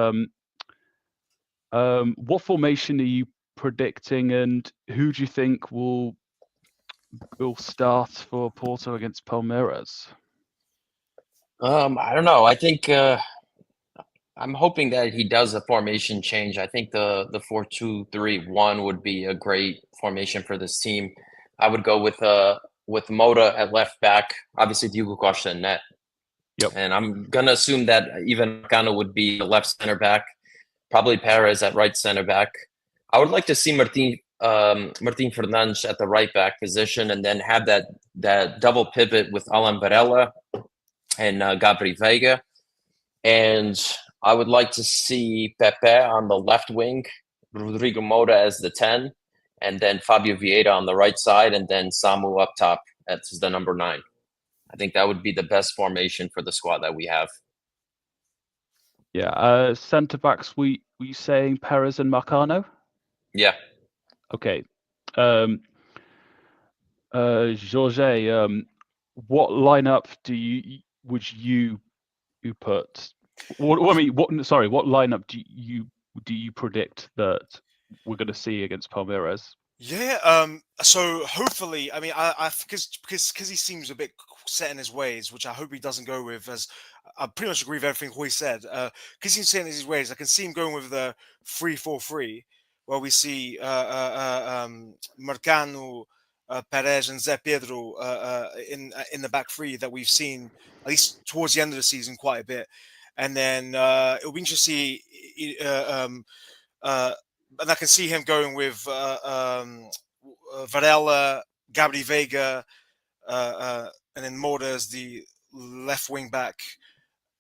What formation are you predicting, and who do you think will start for Porto against Palmeiras? I don't know. I think I'm hoping that he does a formation change. I think the 4-2-3-1 would be a great formation for this team. I would go with Mota at left back, obviously Diogo Costa in net. Yep. And I'm gonna assume that even Cano would be the left center back, probably Perez at right center back. I would like to see Martin Fernandes at the right back position, and then have that double pivot with Alan Varela and Gabri Veiga. And I would like to see Pepe on the left wing, Rodrigo Mota as the 10, and then Fabio Vieira on the right side, and then Samu up top as the number 9. I think that would be the best formation for the squad that we have. Yeah, centre backs. Were you saying Perez and Marcano? Yeah. Okay. Jorge, what lineup would you put I mean, what lineup do you predict that we're going to see against Palmeiras? Yeah. So hopefully, I mean, I because he seems a bit set in his ways, which I hope he doesn't go with. As I pretty much agree with everything Roy said. Because he's set in his ways, I can see him going with the 3-4-3, where we see Marcano, Perez, and Zé Pedro in the back three that we've seen at least towards the end of the season quite a bit, and then it'll be interesting to see. And I can see him going with Varela, Gabri Vega, and then Moura as the left wing back,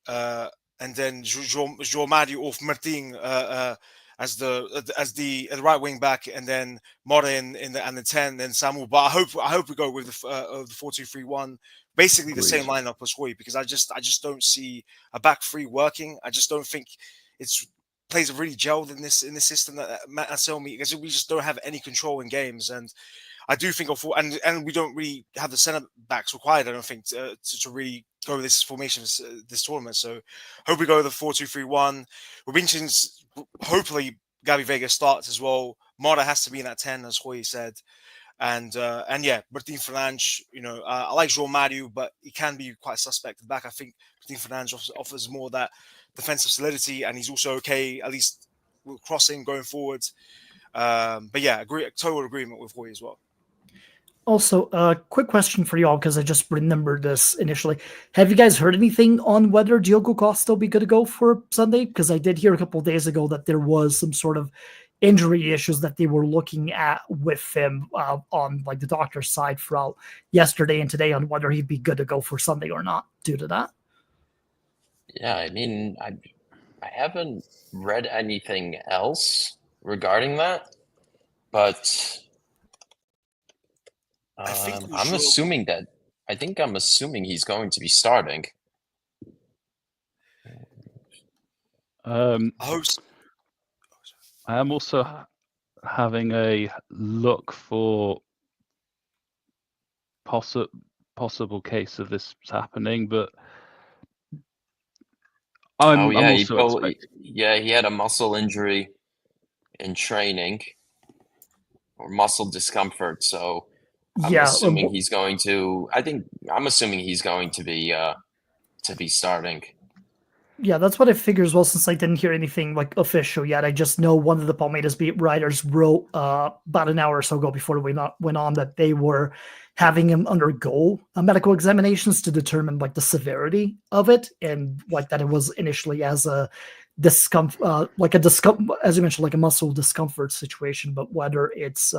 and then João Mario or Martin as the right wing back, and then Moura in the 10, then Samu. But I hope we go with the 4-2-3-1, basically the same lineup as Roy, because I just don't see a back three working. I just don't think it's plays are really gelled in this system that Matt Anselmi, because we just don't have any control in games, and I do think and we don't really have the centre backs required. I don't think to really go with this formation this tournament. So hope we go with the 4-2-3-1. We'll be interested. Hopefully Gabby Vega starts as well. Mara has to be in that 10, as Hoy said. And yeah, Martin Fernandes, I like João Mario, but he can be quite suspect at the back. I think Martin Fernandes offers more that defensive solidity, and he's also okay, at least with crossing going forward. But yeah, total agreement with Roy as well. Also, a quick question for y'all, because I just remembered this initially. Have you guys heard anything on whether Diogo Costa will be good to go for Sunday? Because I did hear a couple of days ago that there was some sort of injury issues that they were looking at with him on like the doctor's side throughout yesterday and today on whether he'd be good to go for Sunday or not due to that. Yeah, I mean, I haven't read anything else regarding that, but I'm assuming he's going to be starting. I am also having a look for possible case of this happening, but I'm also expecting. Yeah, he had a muscle injury in training or muscle discomfort, so I'm assuming he's going to be starting. Yeah, that's what I figure as well, since I didn't hear anything like official yet. I just know one of the Palmeiras beat writers wrote about an hour or so ago before we went on that they were having him undergo medical examinations to determine like the severity of it, and like that it was initially as a discomfort, as you mentioned, like a muscle discomfort situation, but whether it's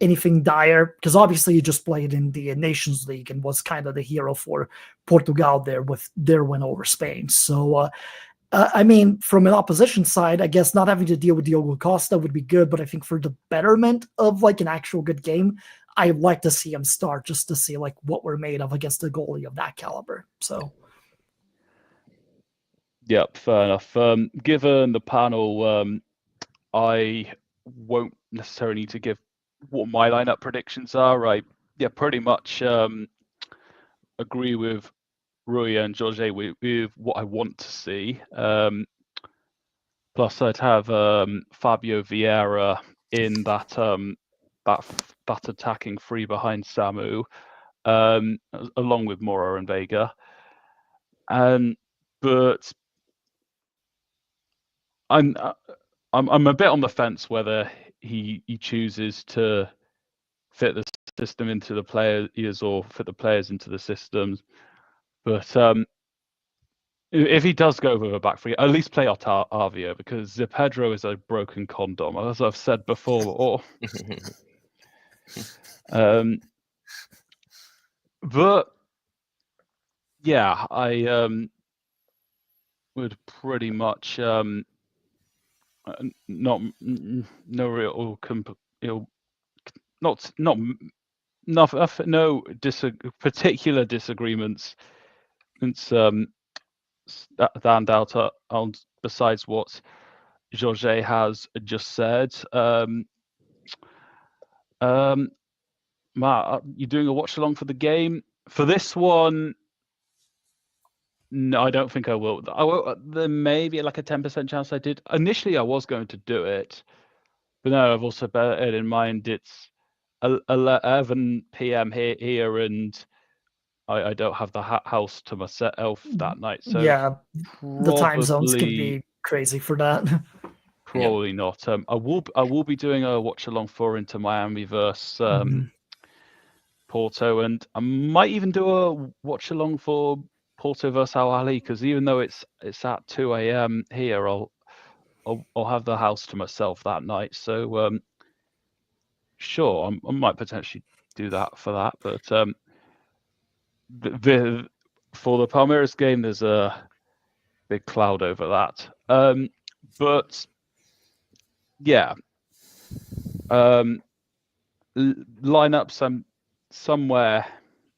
anything dire, because obviously he just played in the Nations League and was kind of the hero for Portugal there with their win over Spain. So, I mean, from an opposition side, I guess not having to deal with Diogo Costa would be good, but I think for the betterment of like an actual good game, I'd like to see him start just to see like what we're made of against a goalie of that caliber. So. Yep, fair enough. Given the panel, I won't necessarily need to give what my lineup predictions are. I pretty much agree with Rui and Jorge with what I want to see. Plus, I'd have Fabio Vieira in that attacking three behind Samu, along with Moura and Vega. But I'm a bit on the fence whether he chooses to fit the system into the players or fit the players into the systems. But if he does go with a back three, at least play Otavio, because Pedro is a broken condom, as I've said before. But yeah, I would pretty much no particular disagreements stand out on besides what Jorge has just said. Matt, you doing a watch along for the game? For this one, No, I don't think I will. There may be like a 10% chance I did. Initially, I was going to do it, but now I've also beared in mind it's 11 p.m. here, and I don't have the house to myself that night, so Yeah, the time zones can probably be crazy for that. probably not. I will be doing a watch along for Inter Miami versus Porto, and I might even do a watch along for Porto versus Al Ahly, because even though it's at 2 a.m. here, I'll have the house to myself that night. So sure, I might potentially do that for that. But for the Palmeiras game, there's a big cloud over that. But yeah, lineups. I'm somewhere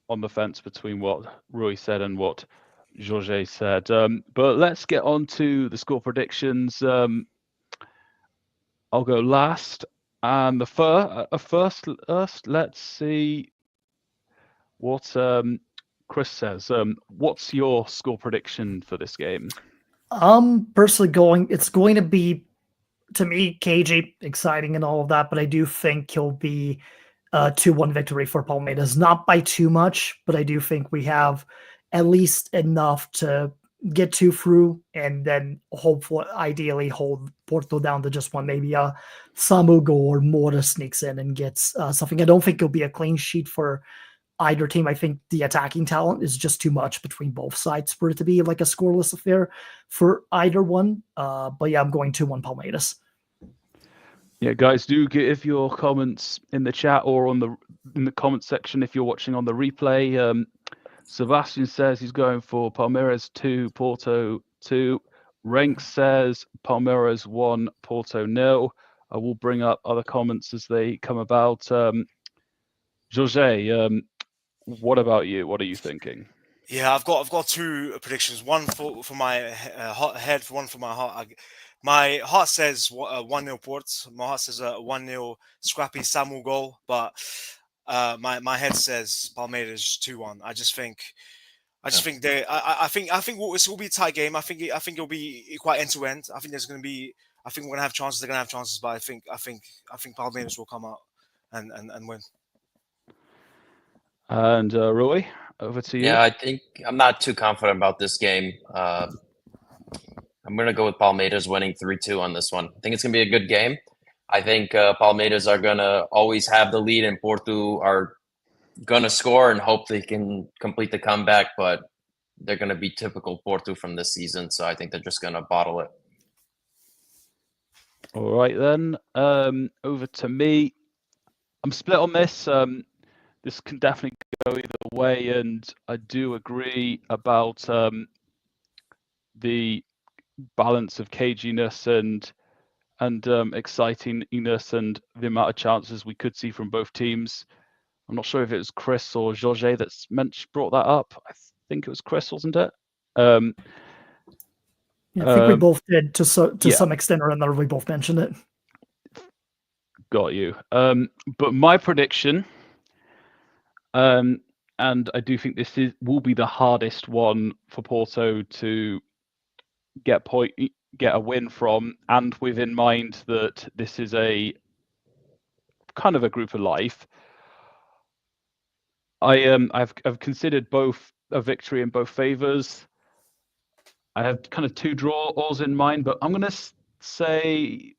on the fence between what Rui said and what Jorge said. But let's get on to the score predictions. I'll go last. And the first, let's see what Chris says. What's your score prediction for this game? I'm personally it's going to be, to me, cagey, exciting and all of that, but I do think he'll be a 2-1 victory for Palmeiras. Not by too much, but I do think we have at least enough to get 2 through, and then hopefully, ideally, hold Porto down to just one. Maybe a Samu goal or Mora sneaks in and gets something. I don't think it'll be a clean sheet for either team. I think the attacking talent is just too much between both sides for it to be like a scoreless affair for either one. But yeah, I'm going 2-1 Palmeiras. Yeah, guys, do give your comments in the chat or in the comment section if you're watching on the replay. Sebastian says he's going for Palmeiras 2, Porto 2. Renk says Palmeiras 1, Porto 0. I will bring up other comments as they come about. Jorge, what about you? What are you thinking? Yeah, I've got 2 predictions. One for my head, one for my heart. My heart says 1-0 Porto. My heart says 1-0 scrappy Samu goal, but my head says Palmeiras 2-1. I just think they. I think this will be a tight game. I think it'll be quite end to end. I think there's going to be. I think we're going to have chances. They're going to have chances, but I think Palmeiras will come out and win. And Roy, over to you. Yeah, I think I'm not too confident about this game. I'm going to go with Palmeiras winning 3-2 on this one. I think it's going to be a good game. I think Palmeiras are going to always have the lead, and Porto are going to score and hope they can complete the comeback, but they're going to be typical Porto from this season, so I think they're just going to bottle it. All right, then. Over to me. I'm split on this. This can definitely go either way, and I do agree about the balance of caginess and excitingness and the amount of chances we could see from both teams. I'm not sure if it was Chris or Jorge that's brought that up. I think it was Chris, wasn't it? Yeah, I think we both did to some extent or another. We both mentioned it. Got you. But my prediction, and I do think this will be the hardest one for Porto to get a win from, and with in mind that this is a kind of a group of life. I've considered both a victory in both favors. I have kind of 2 draws in mind, but I'm going to say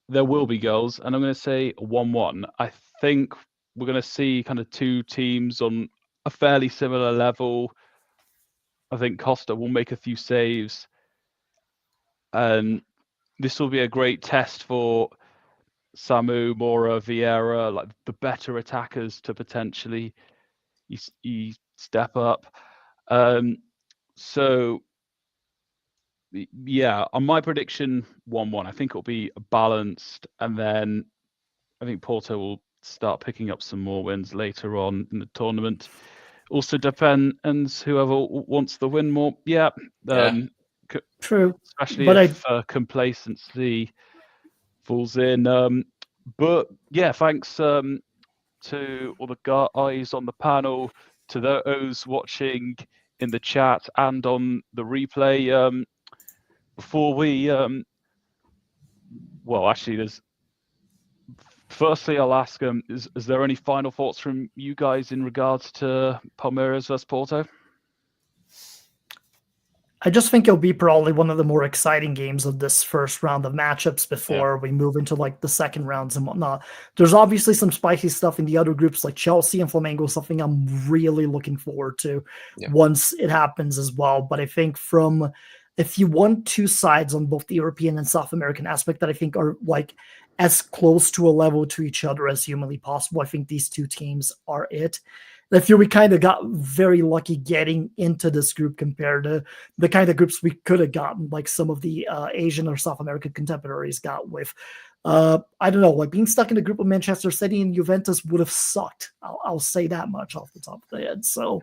there will be goals, and I'm going to say 1-1. I think we're going to see kind of 2 teams on a fairly similar level. I think Costa will make a few saves, and this will be a great test for Samu, Mora, Vieira, like the better attackers to potentially step up. So yeah, on my prediction, 1-1. I think it'll be balanced, and then I think Porto will start picking up some more wins later on in the tournament. Also depends whoever wants the win more. Yeah. True. Especially but if complacency falls in. But yeah, thanks to all the guys on the panel, to those watching in the chat and on the replay. Before we, well, actually, there's. Firstly, I'll ask, is there any final thoughts from you guys in regards to Palmeiras versus Porto? I just think it'll be probably one of the more exciting games of this first round of matchups before we move into like the second rounds and whatnot. There's obviously some spicy stuff in the other groups like Chelsea and Flamengo, something I'm really looking forward to once it happens as well. But I think if you want two sides on both the European and South American aspect that I think are like as close to a level to each other as humanly possible, I think these two teams are it. I feel we kind of got very lucky getting into this group compared to the kind of groups we could have gotten, like some of the Asian or South American contemporaries got with. I don't know, like being stuck in a group of Manchester City and Juventus would have sucked. I'll say that much off the top of the head. So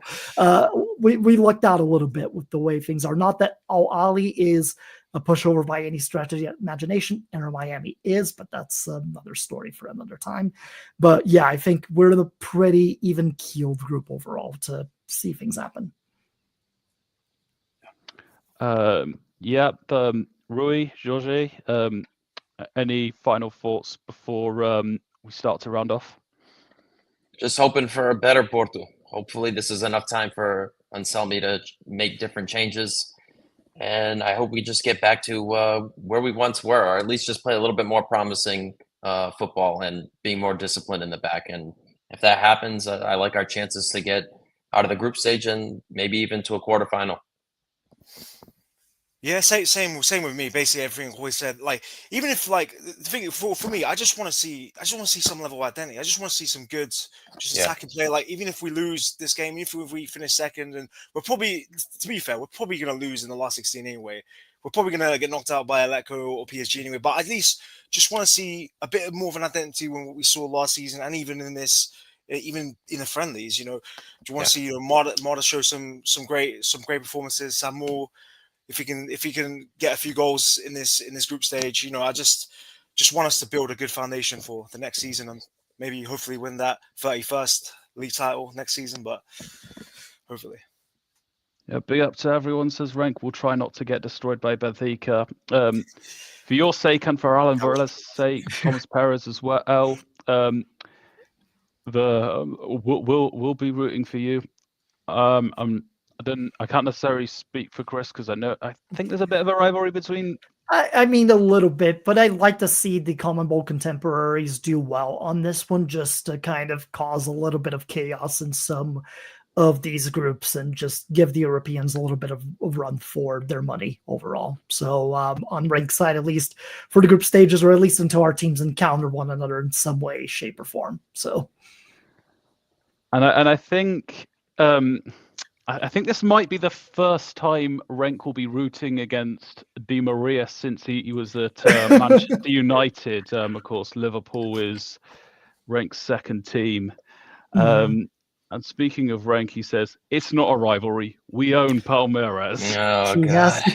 we lucked out a little bit with the way things are. Not that Al Ahly is a pushover by any stretch of the imagination. Inter Miami is, but that's another story for another time. But yeah, I think we're in a pretty even-keeled group overall to see things happen. Rui, Jorge, any final thoughts before we start to round off? Just hoping for a better Porto. Hopefully this is enough time for Anselmi to make different changes. And I hope we just get back to where we once were, or at least just play a little bit more promising football and being more disciplined in the back. And if that happens, I like our chances to get out of the group stage and maybe even to a quarterfinal. Yeah, same with me. Basically, everything always said. Like, even if like the thing for me, I just want to see some level of identity. I just want to see some good, just attacking play. Like, even if we lose this game, even if we finish second, and we're probably, to be fair, we're probably gonna lose in the last 16 anyway. We're probably gonna get knocked out by Atletico or PSG anyway. But at least just want to see a bit more of an identity than what we saw last season, and even in this. Even in the friendlies, do you want to see Mata show some great performances, some more. If he can get a few goals in this group stage, I just want us to build a good foundation for the next season and maybe hopefully win that 31st league title next season. But hopefully, yeah. Big up to everyone. Says Rank. We'll try not to get destroyed by Benfica. For your sake and for Alan Varela's sake, Thomas Perez as well. We'll be rooting for you. I can't necessarily speak for Chris because I think there's a bit of a rivalry between. I mean, a little bit, but I'd like to see the Common Bowl contemporaries do well on this one, just to kind of cause a little bit of chaos in some of these groups and just give the Europeans a little bit of a run for their money overall. So on rank side, at least for the group stages, or at least until our teams encounter one another in some way, shape, or form. So, and I think. I think this might be the first time Renk will be rooting against Di Maria since he was at Manchester United. Of course, Liverpool is Renk's second team. And speaking of Renk, he says, it's not a rivalry. We own Palmeiras. Oh,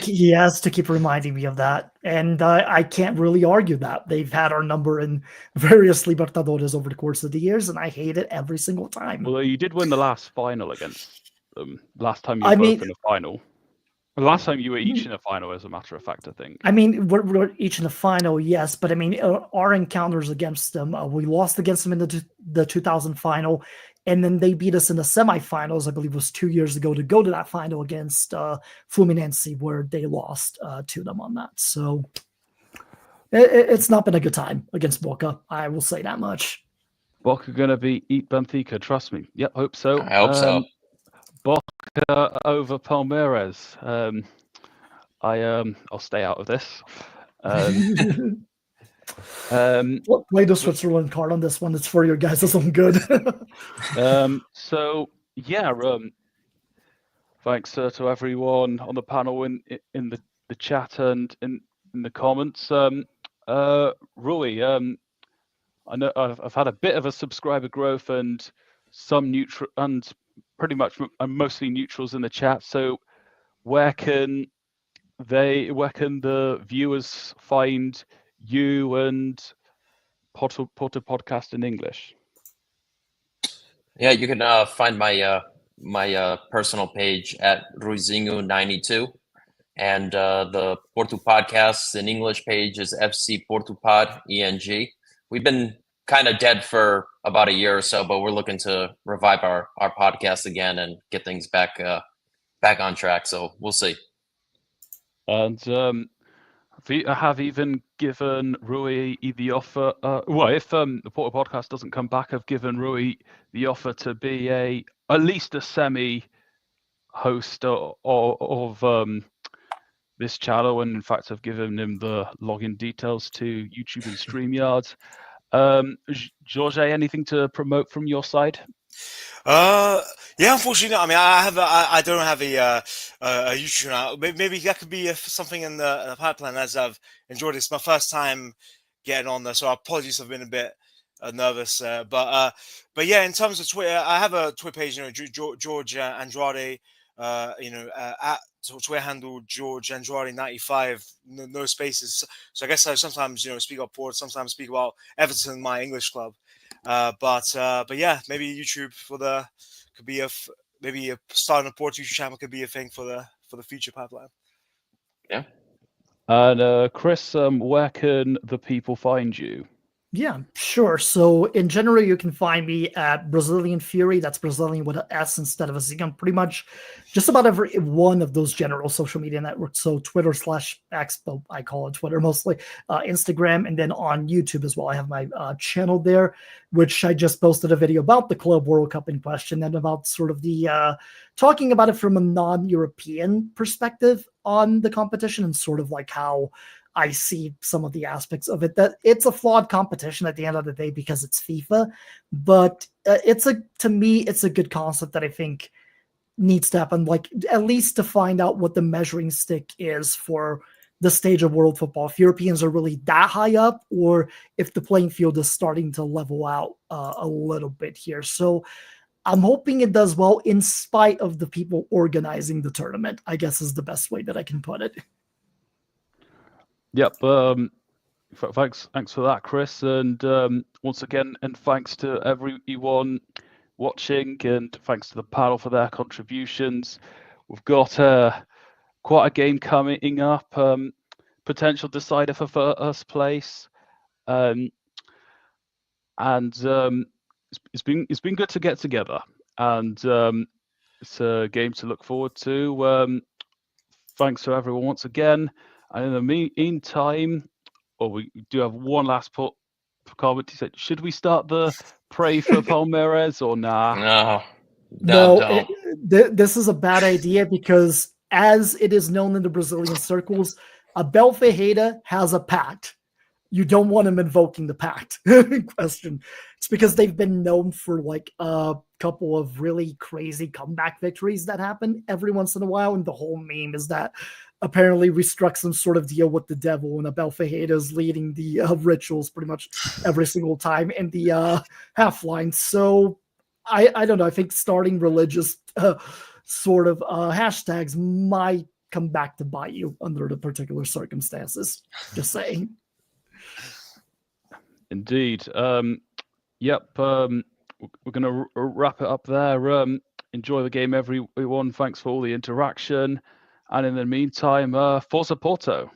he has to keep reminding me of that. And I can't really argue that. They've had our number in various Libertadores over the course of the years, and I hate it every single time. Well, you did win the last final against last time you were both in a final. The last time you were each in a final, as a matter of fact, I think. I mean, we're each in a final, yes, but I mean, our encounters against them, we lost against them in the 2000 final, and then they beat us in the semifinals, I believe it was 2 years ago, to go to that final against Fluminense, where they lost to them on that. So it's not been a good time against Boca, I will say that much. Boca going to eat Benfica, trust me. Yep, hope so. I hope so. Boca over Palmeiras. I'll stay out of this. Play the Switzerland card on this one. It's for your guys. It's some good. So yeah. Thanks to everyone on the panel in the chat and in the comments. Rui, I know I've had a bit of a subscriber growth and some neutral and pretty much mostly neutrals in the chat. So where can the viewers find you and Porto podcast in English? Yeah, you can find my my personal page at Ruizinho92, and the Porto podcast in English page is FC Porto Pod ENG. We've been kind of dead for about a year or so, but we're looking to revive our podcast again and get things back on track. So we'll see. And I have even given Rui the offer. Well, if the Porto podcast doesn't come back, I've given Rui the offer to be at least a semi-host of this channel, and in fact, I've given him the login details to YouTube and StreamYard. Jorge, anything to promote from your side? Yeah, unfortunately, I mean, I don't have a YouTube channel. Maybe that could be something in the pipeline, as I've enjoyed it. It's my first time getting on there, so apologies, I've been a bit nervous. But yeah, in terms of Twitter, I have a Twitter page, George Andrade, at Twitter handle George Andrade 95, no spaces. So I guess I sometimes speak about Porto, sometimes speak about Everton, my English club. But yeah, maybe YouTube could be maybe a starting a Porto YouTube channel could be a thing for the future pipeline. Yeah. And Chris, where can the people find you? Yeah, sure. So in general, you can find me at Brazilian Fury. That's Brazilian with an S instead of a Z on pretty much just about every one of those general social media networks. So Twitter/X, but I call it Twitter mostly, Instagram, and then on YouTube as well. I have my channel there, which I just posted a video about the Club World Cup in question and about sort of the talking about it from a non-European perspective on the competition and sort of like how I see some of the aspects of it, that it's a flawed competition at the end of the day because it's FIFA, but to me, it's a good concept that I think needs to happen, like at least to find out what the measuring stick is for the stage of world football. If Europeans are really that high up, or if the playing field is starting to level out a little bit here. So I'm hoping it does well in spite of the people organizing the tournament, I guess is the best way that I can put it. Yep. Thanks for that, Chris. And once again, and thanks to everyone watching, and thanks to the panel for their contributions. We've got quite a game coming up. Potential decider for first place. And it's been good to get together, and it's a game to look forward to. Thanks to everyone once again. And in the meantime, we do have one last comment. He said, should we start the pray for Palmeiras or nah? No, this is a bad idea because, as it is known in the Brazilian circles, Abel Ferreira has a pact. You don't want him invoking the pact in question. It's because they've been known for like a couple of really crazy comeback victories that happen every once in a while. And the whole meme is that apparently we struck some sort of deal with the devil, and Abel Ferreira is leading the rituals pretty much every single time in the half line. So I don't know. I think starting religious sort of hashtags might come back to bite you under the particular circumstances. Just saying. Indeed. Yep. We're going to wrap it up there. Enjoy the game, everyone. Thanks for all the interaction. And in the meantime, Forza Porto.